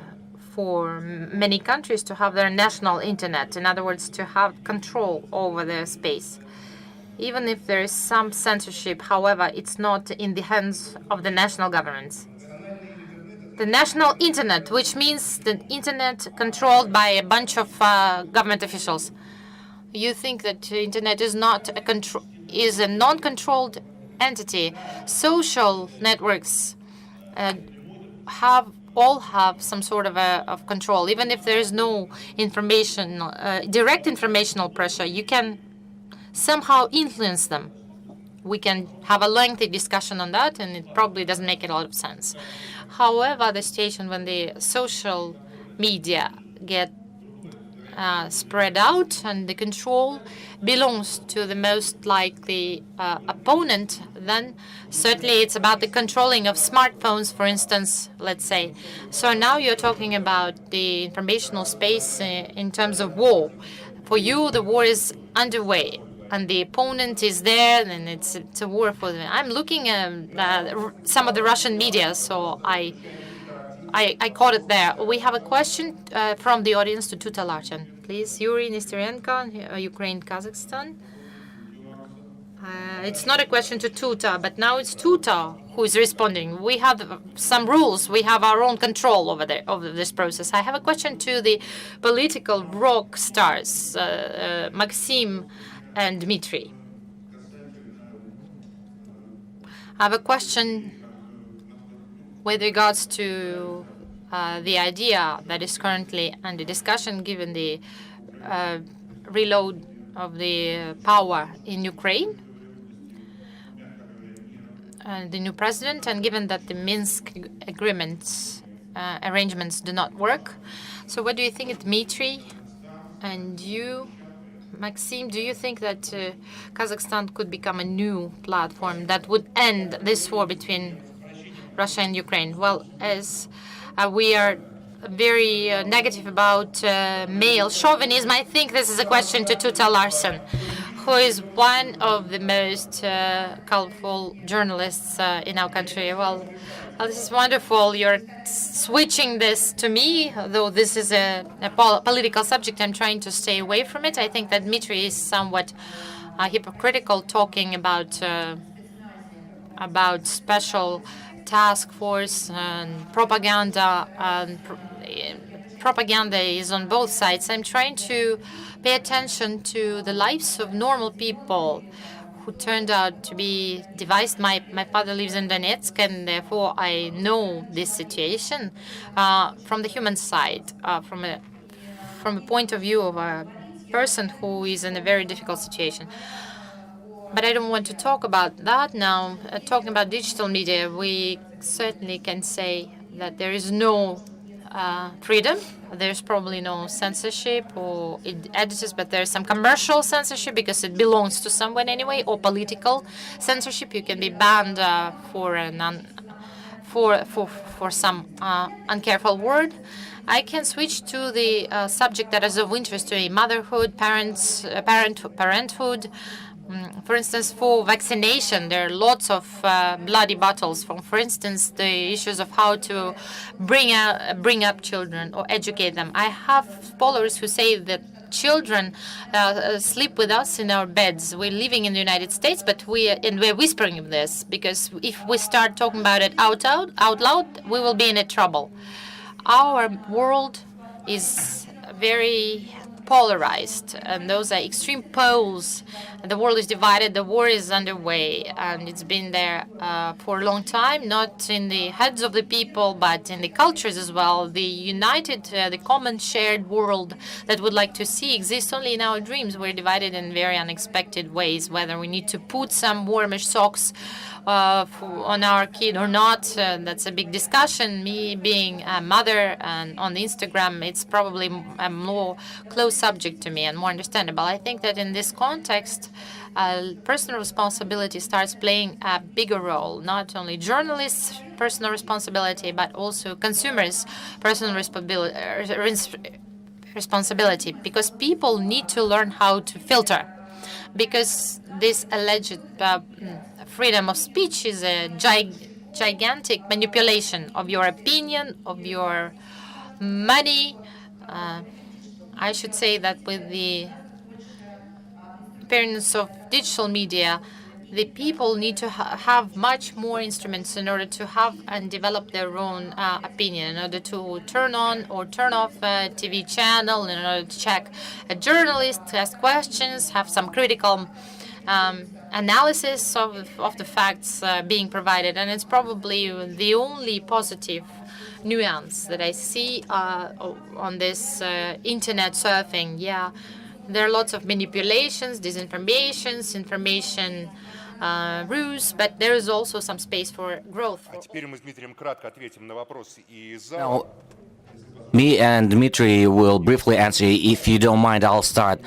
F: for many countries to have their national internet. In other words, to have control over their space. Even if there is some censorship, however, it's not in the hands of the national governments. The national internet, which means the internet controlled by a bunch of government officials. You think that the internet is not is a non-controlled entity. Social networks all have some sort of control. Even if there is no direct informational pressure, you can somehow influence them. We can have a lengthy discussion on that, and it probably doesn't make a lot of sense. However, the situation when the social media get spread out and the control belongs to the most likely opponent, then certainly it's about the controlling of smartphones, for instance, let's say. So now you're talking about the informational space in terms of war. For you, the war is underway, and the opponent is there, and it's a war for them. I'm looking at some of the Russian media, so I caught it there. We have a question from the audience to Tutta Larsen. Please, Yuri Nesterenko, Ukraine, Kazakhstan. It's not a question to Tutta, but now it's Tutta who is responding. We have some rules. We have our own control over this process. I have a question to the political rock stars, Maksim and Dmitry. I have a question with regards to the idea that is currently under discussion, given the reload of the power in Ukraine, the new president, and given that the Minsk arrangements do not work. So what do you think, Dmitry? And you, Maxim, do you think that Kazakhstan could become a new platform that would end this war between Russia and Ukraine? Well, as we are very negative about male chauvinism, I think this is a question to Tutta Larsen, who is one of the most colorful journalists in our country. Well, this is wonderful. You're switching this to me, though this is a political subject. I'm trying to stay away from it. I think that Dmitry is somewhat hypocritical, talking about special task force and propaganda. Propaganda is on both sides. I'm trying to pay attention to the lives of normal people who turned out to be devised. My father lives in Donetsk, and therefore I know this situation from the human side, from a point of view of a person who is in a very difficult situation. But I don't want to talk about that now. Talking about digital media, we certainly can say that there is no freedom. There's probably no censorship or editors, but there's some commercial censorship because it belongs to someone anyway, or political censorship. You can be banned for some uncareful word. I can switch to the subject that is of interest to me: motherhood, parenthood, For instance, for vaccination, there are lots of bloody battles. For instance, the issues of how to bring up children or educate them. I have followers who say that children sleep with us in our beds. We're living in the United States, but we're whispering this, because if we start talking about it out loud, we will be in trouble. Our world is very polarized, and those are extreme poles. The world is divided, the war is underway, and it's been there for a long time, not in the heads of the people, but in the cultures as well. The united, the common shared world that we'd like to see exists only in our dreams. We're divided in very unexpected ways, whether we need to put some warmish socks on our kid or not. That's a big discussion. Me being a mother and on the Instagram, it's probably a more close subject to me and more understandable. I think that in this context, personal responsibility starts playing a bigger role. Not only journalists' personal responsibility, but also consumers' personal responsibility, because people need to learn how to filter. Because this alleged freedom of speech is a gigantic manipulation of your opinion, of your money. I should say that with the appearance of digital media, the people need to have much more instruments in order to have and develop their own opinion, in order to turn on or turn off a TV channel, in order to check a journalist, ask questions, have some critical analysis of the facts being provided. And it's probably the only positive nuance that I see on this internet surfing. Yeah, there are lots of manipulations, disinformations, information ruse, but there is also some space for growth.
C: Now, me and Dmitry will briefly answer. If you don't mind, I'll start.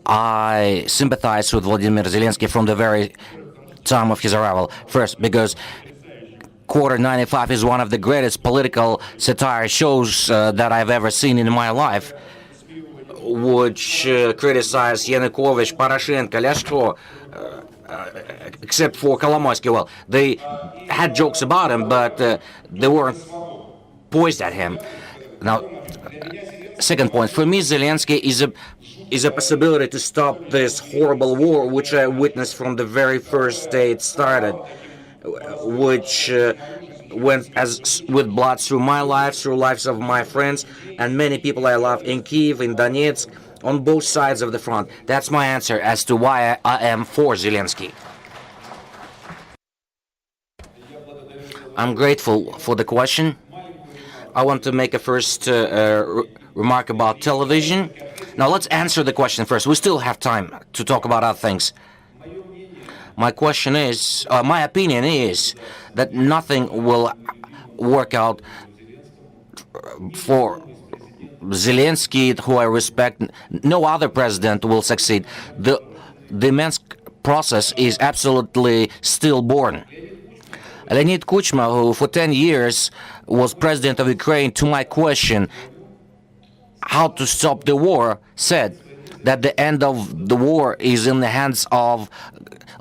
C: I sympathize with Vladimir Zelensky from the very time of his arrival. First, because Quarter 95 is one of the greatest political satire shows that I've ever seen in my life, which criticized Yanukovych, Poroshenko, Lyashko, except for Kolomoisky. Well, they had jokes about him, but they weren't poised at him. Now, second point, for me, Zelensky is a possibility to stop this horrible war, which I witnessed from the very first day it started, which went as with blood through my life, through lives of my friends, and many people I love in Kyiv, in Donetsk, on both sides of the front. That's my answer as to why I am for Zelensky. I'm grateful for the question. I want to make a first remark about television. Now let's answer the question first. We still have time to talk about other things. My question is, my opinion is that nothing will work out for Zelensky, who I respect. No other president will succeed. The Minsk process is absolutely stillborn. Leonid Kuchma, who for 10 years was president of Ukraine, to my question, how to stop the war, said that the end of the war is in the hands of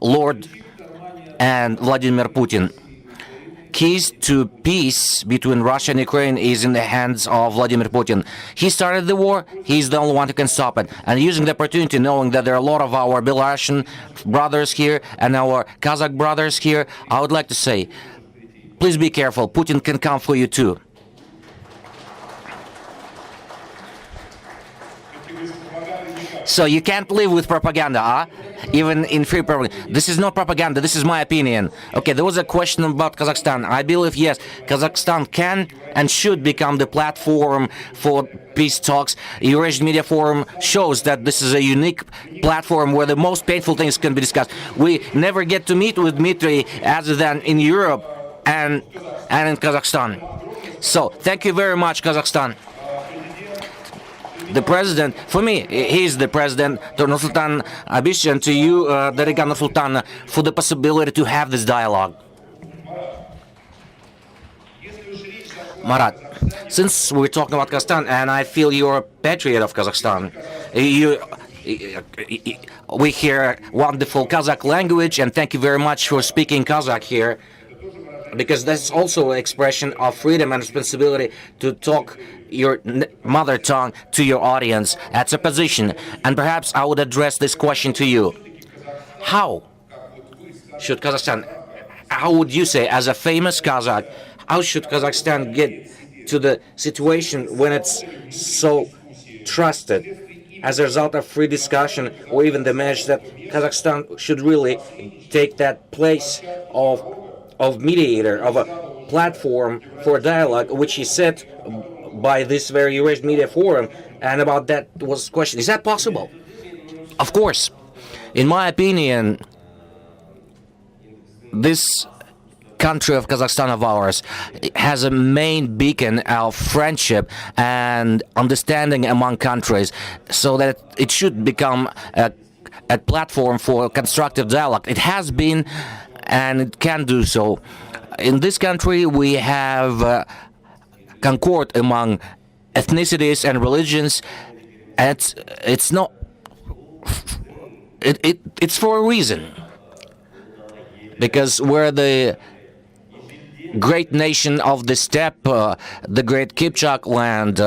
C: Lord and Vladimir Putin. Keys to peace between Russia and Ukraine is in the hands of Vladimir Putin. He started the war, he's the only one who can stop it. And using the opportunity, knowing that there are a lot of our Belarusian brothers here and our Kazakh brothers here, I would like to say, please be careful, Putin can come for you too. So you can't live with propaganda, huh? Even in free propaganda. This is not propaganda, this is my opinion. Okay, there was a question about Kazakhstan. I believe, yes, Kazakhstan can and should become the platform for peace talks. Eurasian Media Forum shows that this is a unique platform where the most painful things can be discussed. We never get to meet with Dmitry other than in Europe and in Kazakhstan. So, thank you very much, Kazakhstan. The president, for me, he's the president, Nursultan Abishan, to you, Dariga Nursultan, for the possibility to have this dialogue. Marat, since we're talking about Kazakhstan, and I feel you're a patriot of Kazakhstan, we hear wonderful Kazakh language, and thank you very much for speaking Kazakh here, because that's also an expression of freedom and responsibility to talk your mother tongue to your audience. That's a position. And perhaps I would address this question to you. How should Kazakhstan, how would you say, as a famous Kazakh, how should Kazakhstan get to the situation when it's so trusted as a result of free discussion, or even the message that Kazakhstan should really take that place of mediator, of a platform for dialogue, which he said by this very Eurasian Media Forum, and about that was question. Is that possible? Of course. In my opinion, this country of Kazakhstan of ours has a main beacon of friendship and understanding among countries, so that it should become a platform for constructive dialogue. It has been, and it can do so. In this country, we have concord among ethnicities and religions, and it's not. It's for a reason, because we're the great nation of the steppe, the great Kipchak land.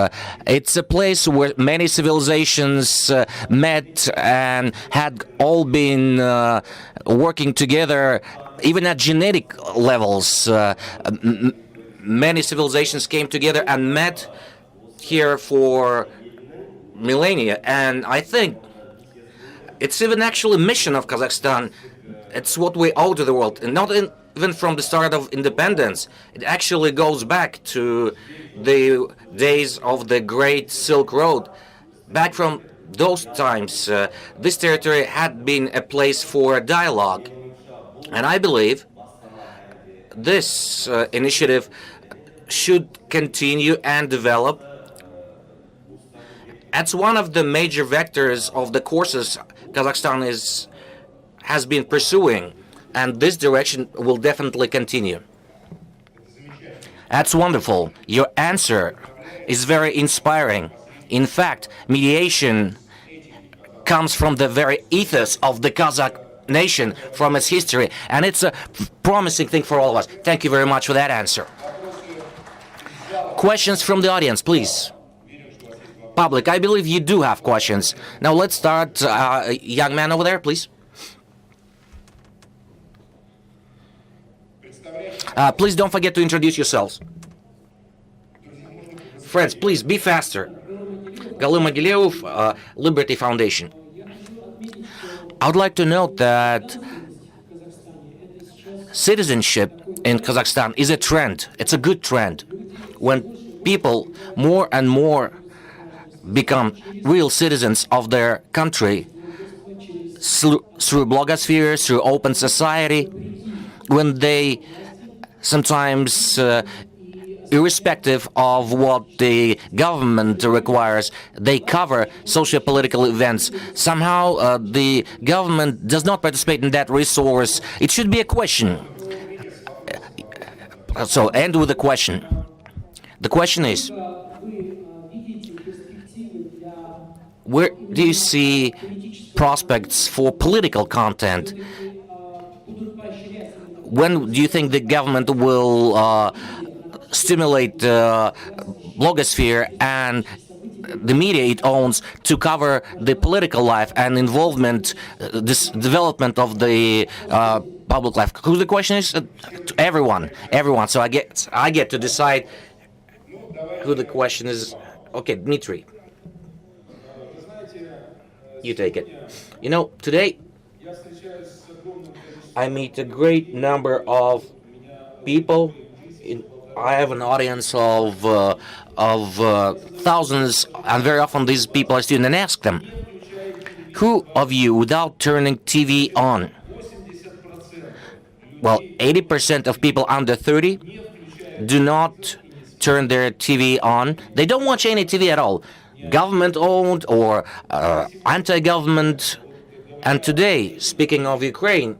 C: It's a place where many civilizations met and had all been working together, even at genetic levels. Many civilizations came together and met here for millennia, and I think it's even actually a mission of Kazakhstan. It's what we owe to the world, and not even from the start of independence. It actually goes back to the days of the Great Silk Road. Back from those times, this territory had been a place for dialogue. And I believe this initiative should continue and develop. That's one of the major vectors of the courses Kazakhstan has been pursuing, and this direction will definitely continue. That's wonderful. Your answer is very inspiring. In fact, mediation comes from the very ethos of the Kazakh nation, from its history, and it's a promising thing for all of us. Thank you very much for that answer. Questions from the audience, please. Public, I believe you do have questions. Now let's start. Young man over there, please. Please don't forget to introduce yourselves. Friends, please be faster. Gali Mogilevov, Liberty Foundation. I would like to note that citizenship in Kazakhstan is a trend. It's a good trend. When people more and more become real citizens of their country through blogosphere, through open society, when they sometimes, irrespective of what the government requires, they cover socio-political events. Somehow the government does not participate in that resource. It should be a question. So end with the question. The question is, where do you see prospects for political content? When do you think the government will stimulate the blogosphere and the media it owns to cover the political life and involvement, this development of the public life? Who the question is? To everyone. So I get to decide who the question is. Okay, Dmitry, you take it. You know, today I meet a great number of people. I have an audience of thousands, and very often these people are students, and ask them, who of you, without turning TV on? Well, 80% of people under 30 do not turn their TV on. They don't watch any TV at all, government-owned or anti-government. And today, speaking of Ukraine,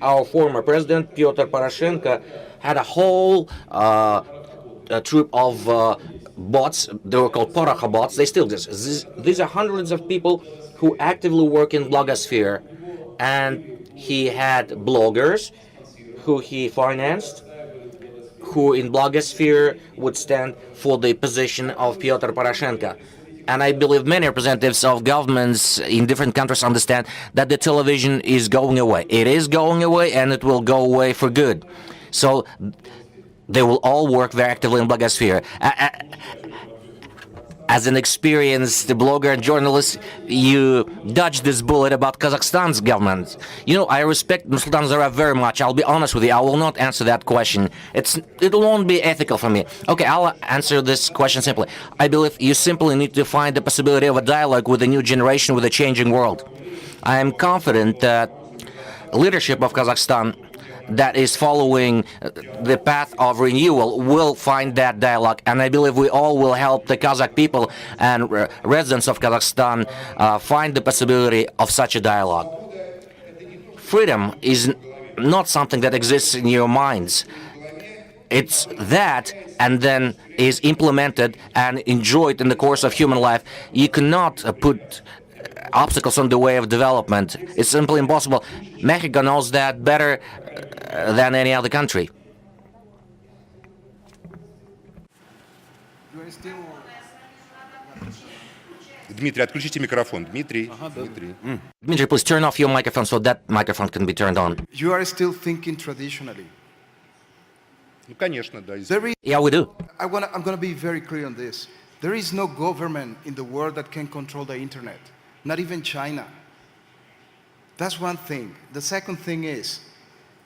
C: our former president, Pyotr Poroshenko, had a whole troop of bots. They were called Porokha bots. They still exist. These are hundreds of people who actively work in blogosphere, and he had bloggers who he financed, who in blogosphere would stand for the position of Pyotr Poroshenko. And I believe many representatives of governments in different countries understand that the television is going away. It is going away, and it will go away for good. So they will all work very actively in blogosphere. As an experienced blogger and journalist, you dodged this bullet about Kazakhstan's government. You know, I respect Nursultan Nazarbayev very much. I'll be honest with you, I will not answer that question. It won't be ethical for me. Okay, I'll answer this question simply. I believe you simply need to find the possibility of a dialogue with the new generation, with a changing world. I am confident that leadership of Kazakhstan that is following the path of renewal will find that dialogue, and I believe we all will help the Kazakh people and residents of Kazakhstan find the possibility of such a dialogue. Freedom is not something that exists in your minds. It's that, and then is implemented and enjoyed in the course of human life. You cannot put obstacles on the way of development. It's simply impossible. Mexico knows that better than any other country.
B: Дмитрий, отключите микрофон. Дмитрий. Дмитрий.
C: Dmitry, please turn off your microphone so that microphone can be turned on.
D: You are still thinking traditionally.
B: Ну, конечно, да.
C: Yeah, we do.
D: I'm going to be very clear on this. There is no government in the world that can control the internet, not even China. That's one thing. The second thing is,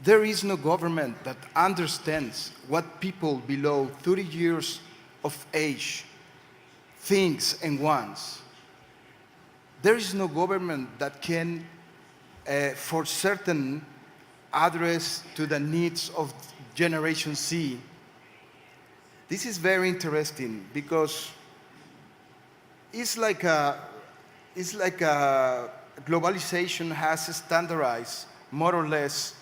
D: there is no government that understands what people below 30 years of age thinks and wants. There is no government that can, for certain, address to the needs of Generation Z. This is very interesting because it's like globalization has standardized more or less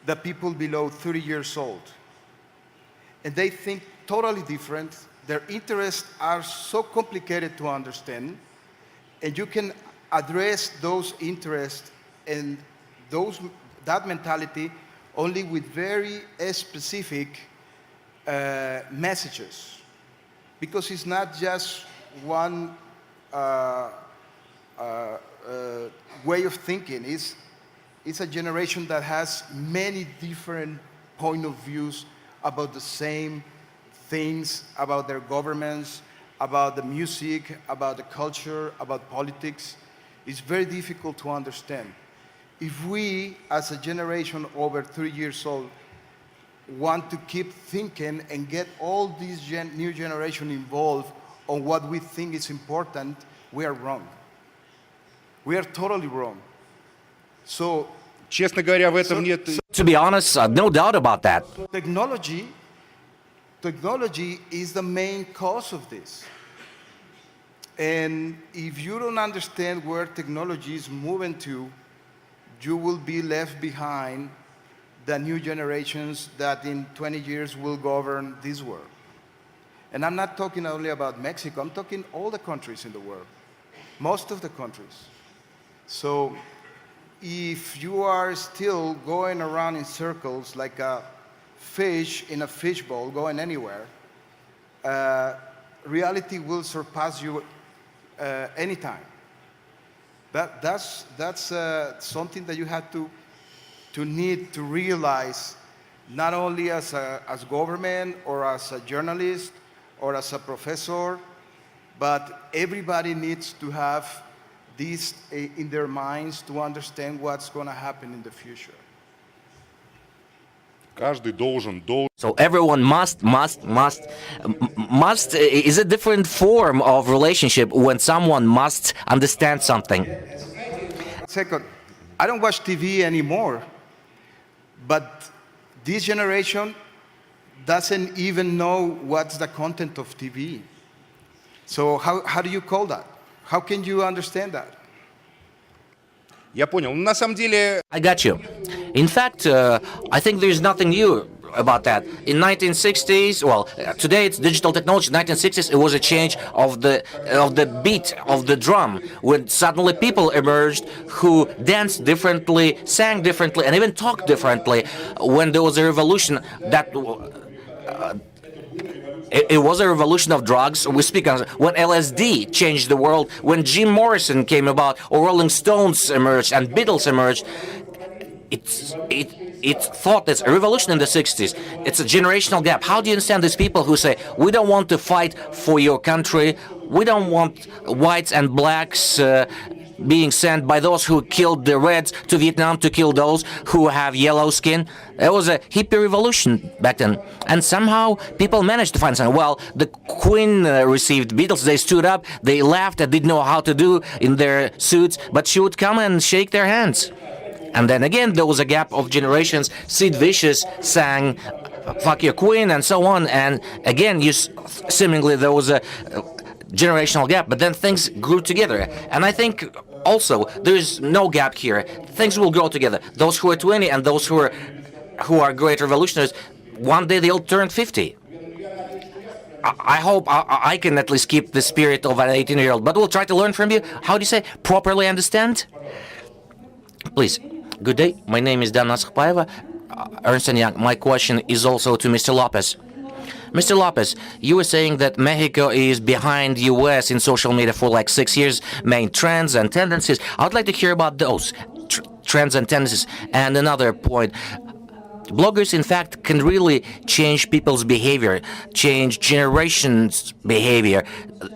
D: the people below 30 years old. And they think totally different. Their interests are so complicated to understand, and you can address those interests and that mentality only with very specific messages. Because it's not just one way of thinking. It's a generation that has many different point of views about the same things, about their governments, about the music, about the culture, about politics. It's very difficult to understand. If we, as a generation over 3 years old, want to keep thinking and get all these new generation involved on what we think is important, we are wrong. We are totally wrong. So,
B: Честно говоря, в этом нет...
C: To be honest, no doubt about that.
D: Technology is the main cause of this. And if you don't understand where technology is moving to, you will be left behind the new generations that in 20 years will govern this world. And I'm not talking only about Mexico, I'm talking all the countries in the world, most of the countries. So if you are still going around in circles like a fish in a fishbowl going anywhere, reality will surpass you anytime. That's something that you have to need to realize, not only as government or as a journalist or as a professor, but everybody needs to have this in their minds to understand what's going to happen in the future.
B: Каждый должен...
C: So everyone must is a different form of relationship when someone must understand something.
D: Second, I don't watch TV anymore, but this generation doesn't even know what's the content of TV. So how do you call that? How can you understand that?
B: Я понял. На самом деле...
C: I got you. In fact, I think there's nothing new about that. In 1960s, well, today it's digital technology. 1960s, it was a change of the beat of the drum, when suddenly people emerged who danced differently, sang differently, and even talked differently. When there was a revolution that. It was a revolution of drugs. We speak on when LSD changed the world, when Jim Morrison came about, or Rolling Stones emerged and Beatles emerged. It thought it's a revolution in the 60s. It's a generational gap. How do you understand these people who say, we don't want to fight for your country, we don't want whites and blacks being sent by those who killed the Reds to Vietnam to kill those who have yellow skin? It was a hippie revolution back then. And somehow people managed to find something. Well, the Queen received Beatles. They stood up, they laughed and didn't know how to do in their suits, but she would come and shake their hands. And then again, there was a gap of generations. Sid Vicious sang Fuck Your Queen and so on. And again, seemingly there was a generational gap, but then things grew together. And I think also there is no gap here. Things will grow together. Those who are 20 and those who are great revolutionaries, one day they'll turn 50. I hope I can at least keep the spirit of an 18-year-old, but we'll try to learn from you. How do you say? Properly understand? Please. Good day. My name is Daniyar Ashimbayev, Ernst & Young. My question is also to Mr. Lopez. Mr. Lopez, you were saying that Mexico is behind U.S. in social media for like 6 years, main trends and tendencies. I would like to hear about those trends and tendencies. And another point, bloggers, in fact, can really change people's behavior, change generations' behavior.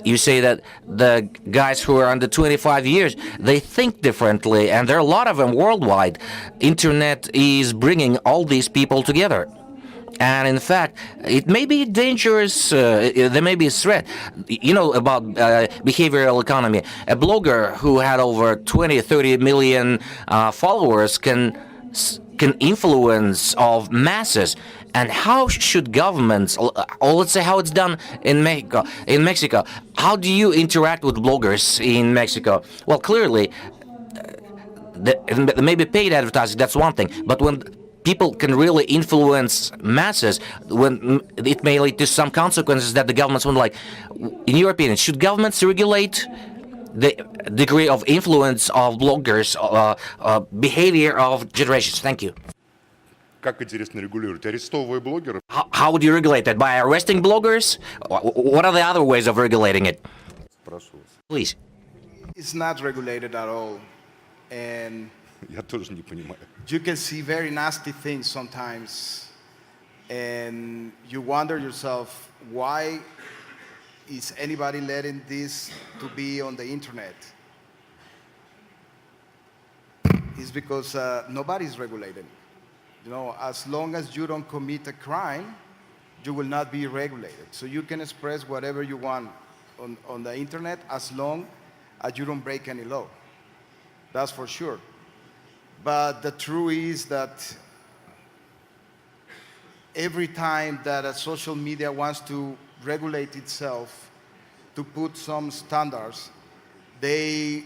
C: You say that the guys who are under 25 years, they think differently, and there are a lot of them worldwide. Internet is bringing all these people together. And in fact, it may be dangerous, there may be a threat. You know about behavioral economy. A blogger who had over 20, 30 million followers can influence of masses. And how should governments, or let's say how it's done in Mexico, how do you interact with bloggers in Mexico? Well, clearly, maybe paid advertising, that's one thing. But when people can really influence masses, when it may lead to some consequences that the governments won't like. In your opinion, should governments regulate the degree of influence of bloggers, behavior of generations? Thank you.
B: Как интересно регулировать? Арестовывая блогеров?
C: How would you regulate that? By arresting bloggers? What are the other ways of regulating it? Please.
D: It's not regulated at all. And
B: Я тоже не понимаю.
D: you can see very nasty things sometimes. And you wonder yourself, why is anybody letting this to be on the internet? It's because nobody's regulated. You know, as long as you don't commit a crime, you will not be regulated. So you can express whatever you want on the internet as long as you don't break any law. That's for sure. But the truth is that every time that a social media wants to regulate itself, to put some standards, they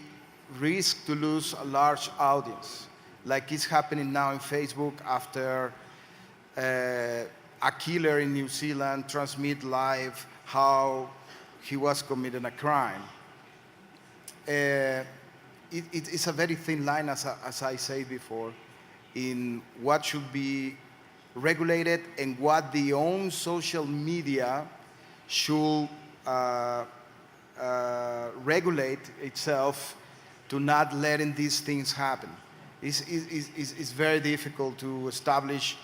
D: risk to lose a large audience. Like it's happening now in Facebook after a killer in New Zealand transmit live how he was committing a crime. It's a very thin line, as I said before, in what should be regulated and what the own social media should regulate itself to not letting these things happen. It's very difficult to establish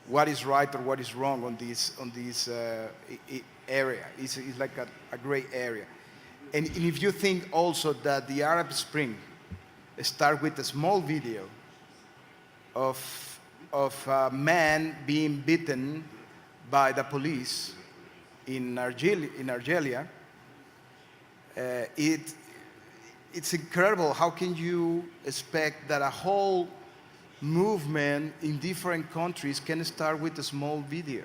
D: what is right or what is wrong on this area. It's like a gray area. And if you think also that the Arab Spring started with a small video of a man being beaten by the police in Algeria, it's incredible. How can you expect that a whole movement in different countries can start with a small video?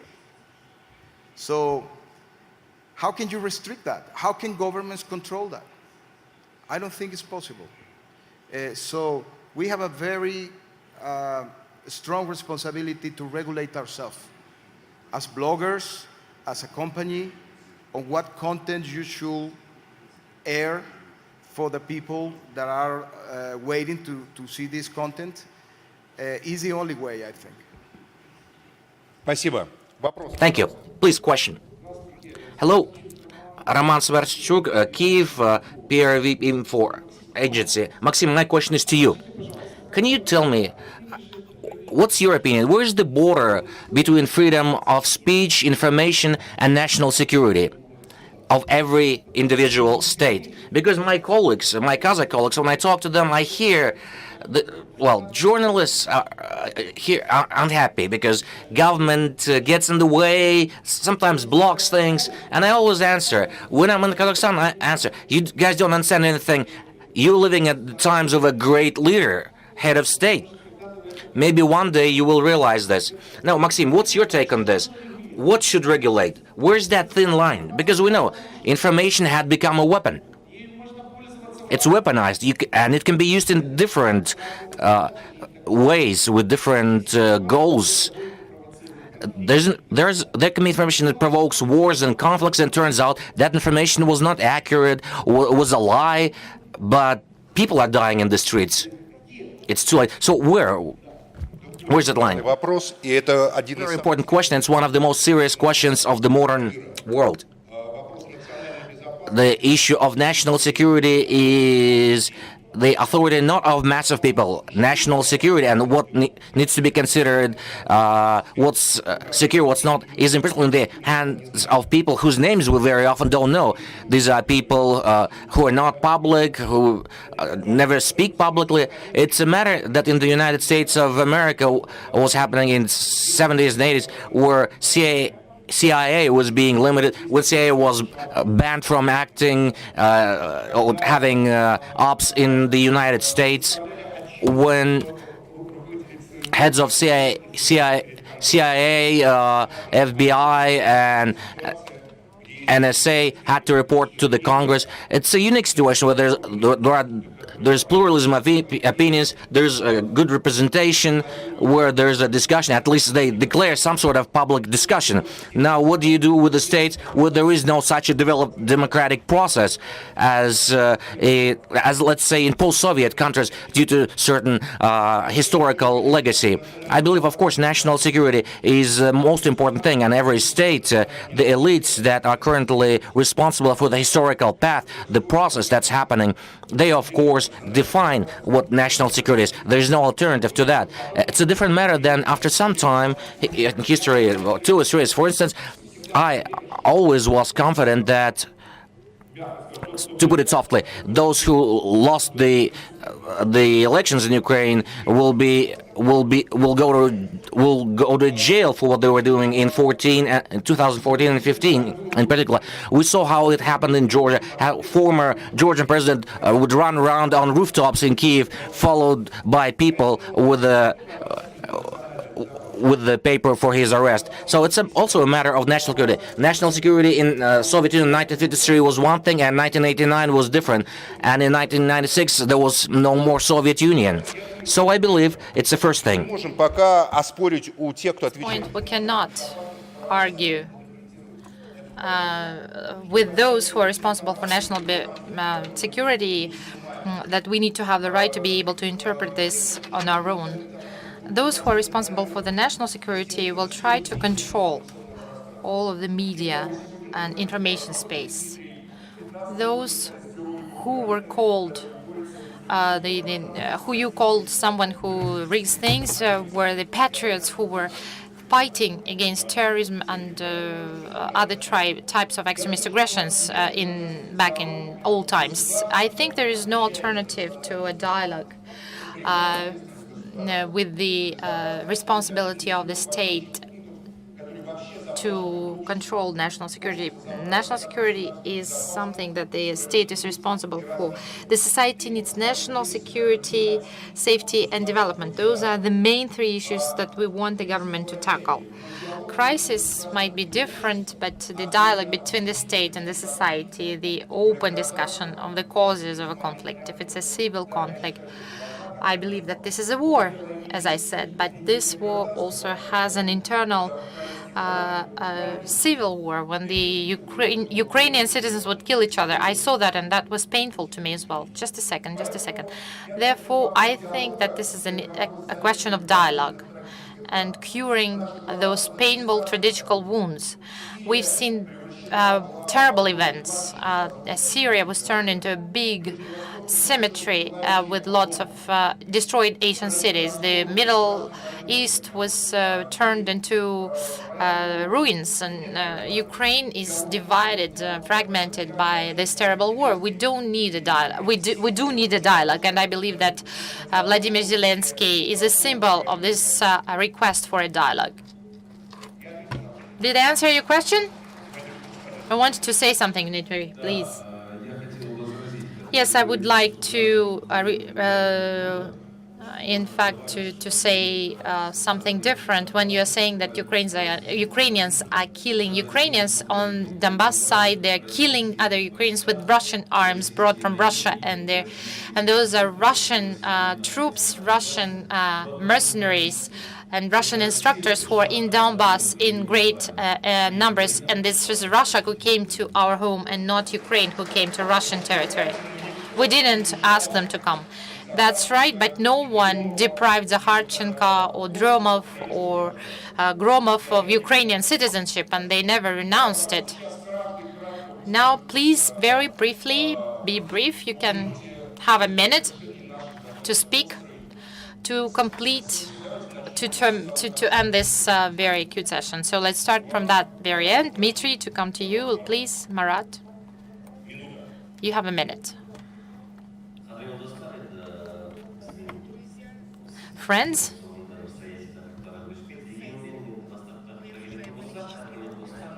D: So how can you restrict that? How can governments control that? I don't think it's possible. So we have a very strong responsibility to regulate ourselves as bloggers, as a company, on what content you should air for the people that are waiting to see this content is the only way, I think.
B: Спасибо. Вопрос.
C: Thank you. Please, question. Hello, Roman Svartchuk, Kiev, PRV Info Agency. Maxim, my question is to you. Can you tell me, what's your opinion? Where is the border between freedom of speech, information, and national security of every individual state? Because my colleagues, my Kazakh colleagues, when I talk to them, I hear journalists are unhappy because government gets in the way, sometimes blocks things, and I always answer. When I'm in Kazakhstan, I answer, you guys don't understand anything. You're living at the times of a great leader, head of state. Maybe one day you will realize this. Now, Maxim, what's your take on this? What should regulate? Where's that thin line? Because we know information had become a weapon. It's weaponized, and it can be used in different ways with different goals. There can be information that provokes wars and conflicts, and turns out that information was not accurate, was a lie, but people are dying in the streets. It's too late. So where's that line?
B: Вопрос, и это один из
C: Very important question. It's one of the most serious questions of the modern world. The issue of national security is the authority not of mass of people, national security, and what needs to be considered, what's secure, what's not, is in principle in the hands of people whose names we very often don't know. These are people who are not public, who never speak publicly. It's a matter that in the United States of America was happening in 70s and 80s, where CIA was being limited, when CIA was banned from acting, or having ops in the United States, when heads of CIA, FBI, and NSA had to report to the Congress. It's a unique situation where there's pluralism of opinions, there's a good representation, where there's a discussion, at least they declare some sort of public discussion. Now, what do you do with the states where there is no such a developed democratic process as let's say, in post-Soviet countries due to certain historical legacy? I believe, of course, national security is the most important thing, and every state, the elites that are currently responsible for the historical path, the process that's happening, they, of course, define what national security is. There is no alternative to that. It's a different matter than after some time in history, 2 or 3 years. For instance, I always was confident that, to put it softly, those who lost the elections in Ukraine will go to jail for what they were doing in 2014 and 15 in particular. We saw how it happened in Georgia, how former Georgian president would run around on rooftops in Kiev, followed by people with the paper for his arrest. So it's also a matter of national security. National security in Soviet Union in 1953 was one thing, and 1989 was different. And in 1996 there was no more Soviet Union. So I believe it's the first thing.
B: можем пока оспорить у тех, кто отвечает.
F: We cannot argue with those who are responsible for national security that we need to have the right to be able to interpret this on our own. Those who are responsible for the national security will try to control all of the media and information space. Those who were called, who you called someone who rigs things, were the patriots who were fighting against terrorism and other types of extremist aggressions back in old times. I think there is no alternative to a dialogue with the responsibility of the state to control national security. National security is something that the state is responsible for. The society needs national security, safety, and development. Those are the main 3 issues that we want the government to tackle. Crisis might be different, but the dialogue between the state and the society, the open discussion of the causes of a conflict, if it's a civil conflict, I believe that this is a war, as I said, but this war also has an internal civil war when the Ukrainian citizens would kill each other. I saw that, and that was painful to me as well. Just a second. Therefore, I think that this is a question of dialogue and curing those painful traditional wounds. We've seen terrible events. Syria was turned into a big cemetery with lots of destroyed Asian cities. The Middle East was turned into ruins, and Ukraine is divided, fragmented by this terrible war. We don't need a dialogue. We do need a dialogue, and I believe that Vladimir Zelensky is a symbol of this request for a dialogue. Did I answer your question? I wanted to say something, Dmitry, please. Yes, I would like to, in fact, to say something different. When you're saying that Ukrainians are killing Ukrainians on Donbass side, they're killing other Ukrainians with Russian arms brought from Russia, and those are Russian troops, Russian mercenaries, and Russian instructors who are in Donbass in great numbers. And this is Russia who came to our home and not Ukraine who came to Russian territory. We didn't ask them to come. That's right, but no one deprived Zakharchenko or Dromov or Gromov of Ukrainian citizenship, and they never renounced it. Now, please, very briefly, be brief. You can have a minute to speak, to complete, to end this very cute session. So let's start from that very end. Dmitry, to come to you, please. Marat, you have a minute. Friends,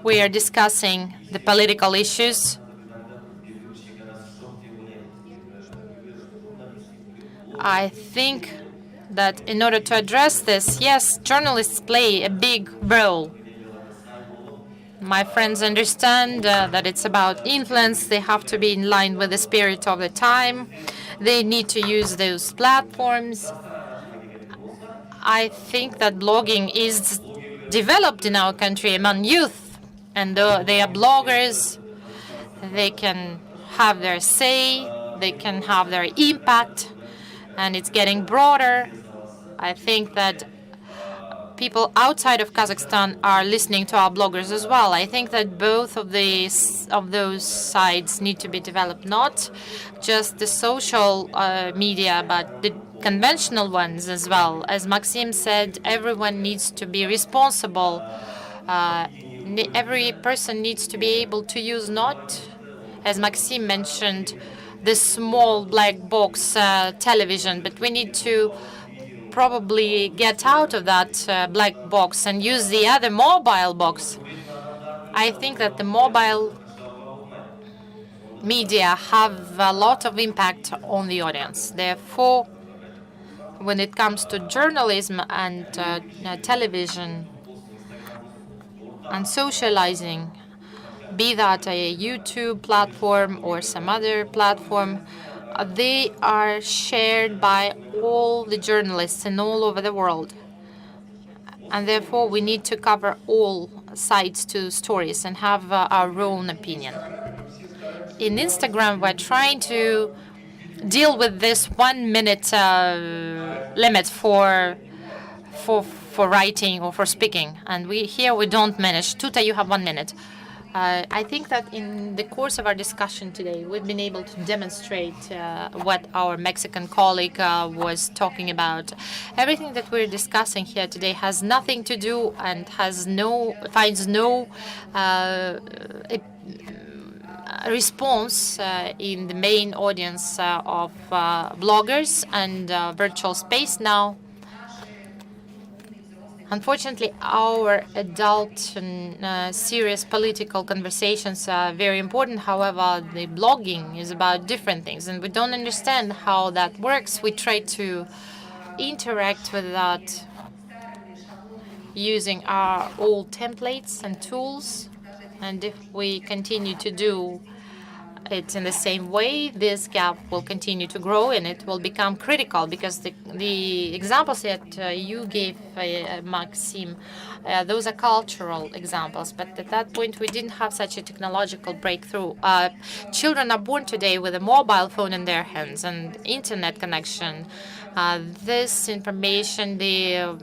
F: we are discussing the political issues. I think that in order to address this, yes, journalists play a big role. My friends understand that it's about influence. They have to be in line with the spirit of the time. They need to use those platforms. I think that blogging is developed in our country among youth, and they are bloggers. They can have their say, they can have their impact, and it's getting broader. I think that people outside of Kazakhstan are listening to our bloggers as well. I think that both of those sides need to be developed, not just the social media, but the conventional ones as well. As Maksim said, everyone needs to be responsible. Every person needs to be able to use not, as Maksim mentioned, the small black box television, but we need to probably get out of that black box and use the other mobile box. I think that the mobile media have a lot of impact on the audience. Therefore, when it comes to journalism and television and socializing, be that a YouTube platform or some other platform, they are shared by all the journalists in all over the world. And therefore, we need to cover all sides to stories and have our own opinion. In Instagram, we're trying to deal with this 1 minute limit for writing or for speaking, and we don't manage. Tutta, you have 1 minute. I think that in the course of our discussion today, we've been able to demonstrate what our Mexican colleague was talking about. Everything that we're discussing here today has nothing to do and finds no response in the main audience of bloggers and virtual space now. Unfortunately, our adult and serious political conversations are very important. However, the blogging is about different things, and we don't understand how that works. We try to interact with that using our old templates and tools, and if we continue to do it in the same way, this gap will continue to grow and it will become critical, because the examples that you gave, Maxim, those are cultural examples. But at that point, we didn't have such a technological breakthrough. Children are born today with a mobile phone in their hands and internet connection. This information, the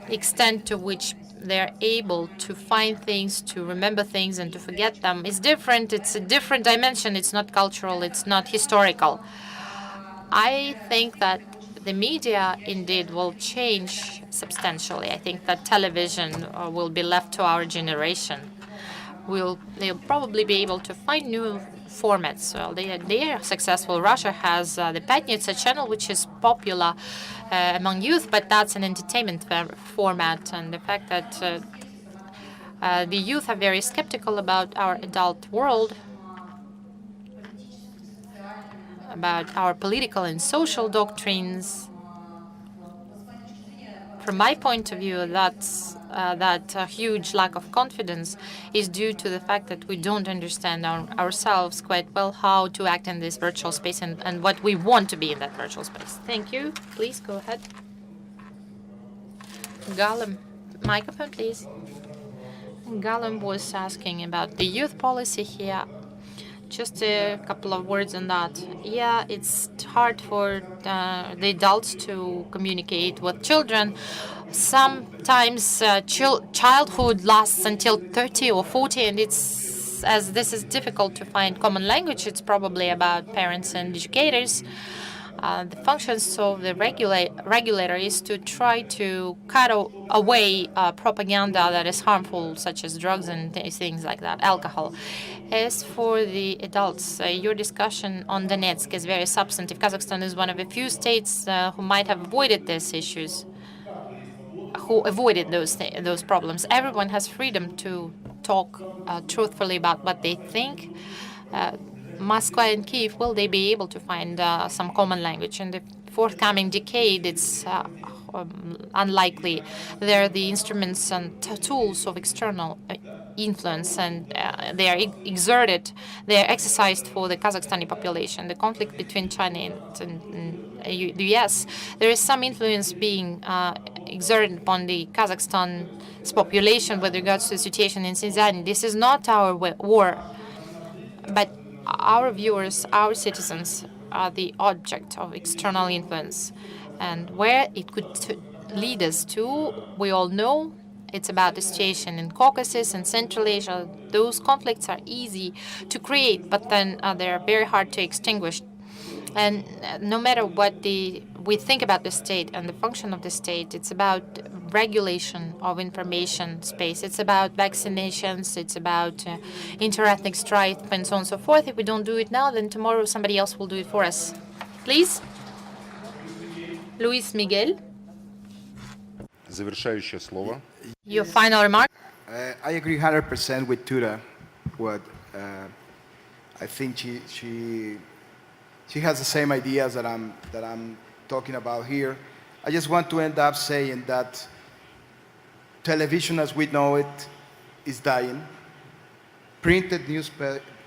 F: extent to which they're able to find things, to remember things, and to forget them is different. It's a different dimension. It's not cultural. It's not historical. I think that the media indeed will change substantially. I think that television will be left to our generation. They'll probably be able to find new formats. Well, they are successful. Russia has the Patnitsa channel, which is popular among youth, but that's an entertainment format. And the fact that the youth are very skeptical about our adult world, about our political and social doctrines. From my point of view, that huge lack of confidence is due to the fact that we don't understand ourselves quite well how to act in this virtual space and what we want to be in that virtual space. Thank you. Please go ahead. Galem, microphone, please. Galem was asking about the youth policy here. Just a couple of words on that. Yeah, it's hard for the adults to communicate with children. Sometimes childhood lasts until 30 or 40, and as this is difficult to find common language, it's probably about parents and educators. The functions of the regulator is to try to cut away propaganda that is harmful, such as drugs and things like that, alcohol. As for the adults, your discussion on Donetsk is very substantive. Kazakhstan is one of the few states who might have avoided these issues, who avoided those problems. Everyone has freedom to talk truthfully about what they think. Moscow and Kiev, will they be able to find some common language? In the forthcoming decade, it's unlikely. They're the instruments and tools of external influence, and they are they are exercised for the Kazakhstani population. The conflict between China and the US, there is some influence being exerted upon the Kazakhstan's population with regards to the situation in Xinjiang. This is not our war, but our viewers, our citizens, are the object of external influence. And where it could lead us to, we all know. It's about the situation in Caucasus and Central Asia. Those conflicts are easy to create, but then they're very hard to extinguish. And no matter what we think about the state and the function of the state, it's about regulation of information space. It's about vaccinations. It's about interethnic strife and so on and so forth. If we don't do it now, then tomorrow somebody else will do it for us. Please. Luis Miguel.
B: Завершающее слово.
F: Your final remark.
D: I agree 100% with Tutta. I think she has the same ideas that I'm talking about here. I just want to end up saying that television as we know it is dying. Printed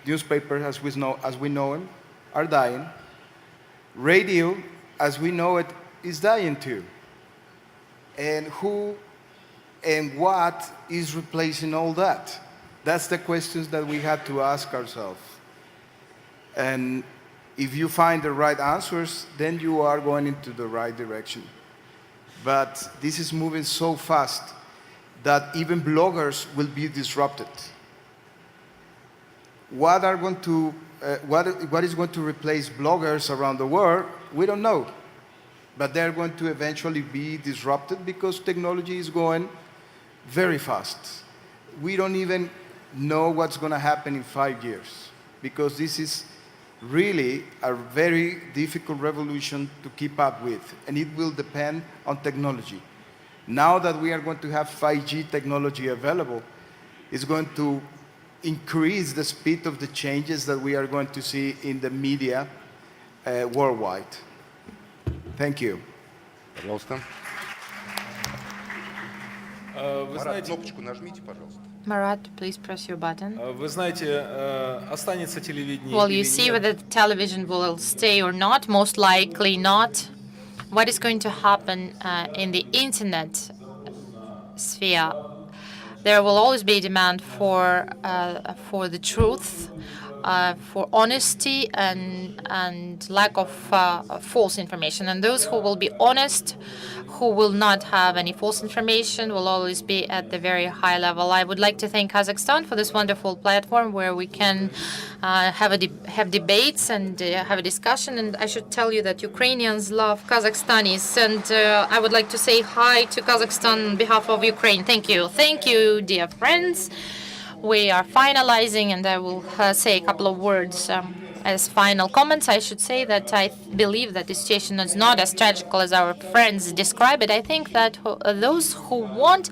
D: newspapers as we know them are dying. Radio as we know it is dying too. And who and what is replacing all that? That's the questions that we have to ask ourselves. And if you find the right answers, then you are going into the right direction. But this is moving so fast that even bloggers will be disrupted. What is going to replace bloggers around the world, we don't know. But they're going to eventually be disrupted because technology is going very fast. We don't even know what's going to happen in 5 years because this is really a very difficult revolution to keep up with, and it will depend on technology. Now that we are going to have 5G technology available, it's going to increase the speed of the changes that we are going to see in the media worldwide. Thank you.
B: Пожалуйста. Марат, кнопочку нажмите, пожалуйста.
F: Marat, please press your button.
G: Вы знаете, останется телевидение
F: Well,
G: или
F: you see
G: нет.
F: whether the television will stay or not. Most likely not. What is going to happen in the internet sphere? There will always be a demand for the truth, for honesty, and lack of false information. And those who will be honest, who will not have any false information, will always be at the very high level. I would like to thank Kazakhstan for this wonderful platform where we can have debates and have a discussion. And I should tell you that Ukrainians love Kazakhstanis. And I would like to say hi to Kazakhstan on behalf of Ukraine. Thank you. Thank you, dear friends. We are finalizing, and I will say a couple of words as final comments. I should say that I believe that the situation is not as tragical as our friends describe it. I think that those who want,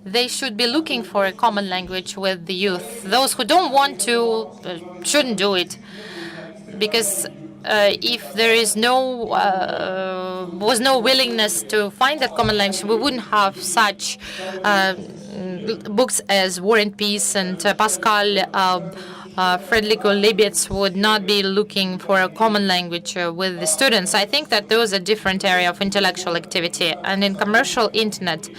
F: they should be looking for a common language with the youth. Those who don't want to shouldn't do it, because if there is was no willingness to find that common language, we wouldn't have such books as War and Peace, and Pascal Frederico Libetz would not be looking for a common language with the students. I think that those are different area of intellectual activity. And in commercial internet,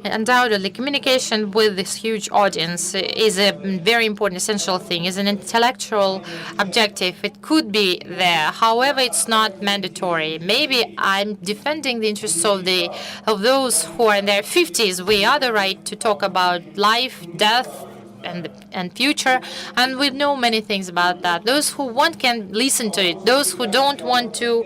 F: undoubtedly, communication with this huge audience is a very important, essential thing, is an intellectual objective. It could be there. However, it's not mandatory. Maybe I'm defending the interests of those who are in their 50s. We have the right to talk about life, death, and future, and we know many things about that. Those who want can listen to it. Those who don't want to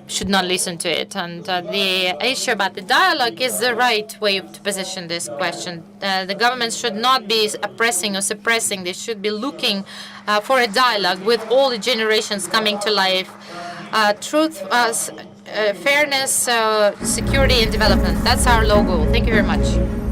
F: should not listen to it. And the issue about the dialogue is the right way to position this question. The government should not be oppressing or suppressing. They should be looking for a dialogue with all the generations coming to life. Truth, fairness, security, and development. That's our logo. Thank you very much.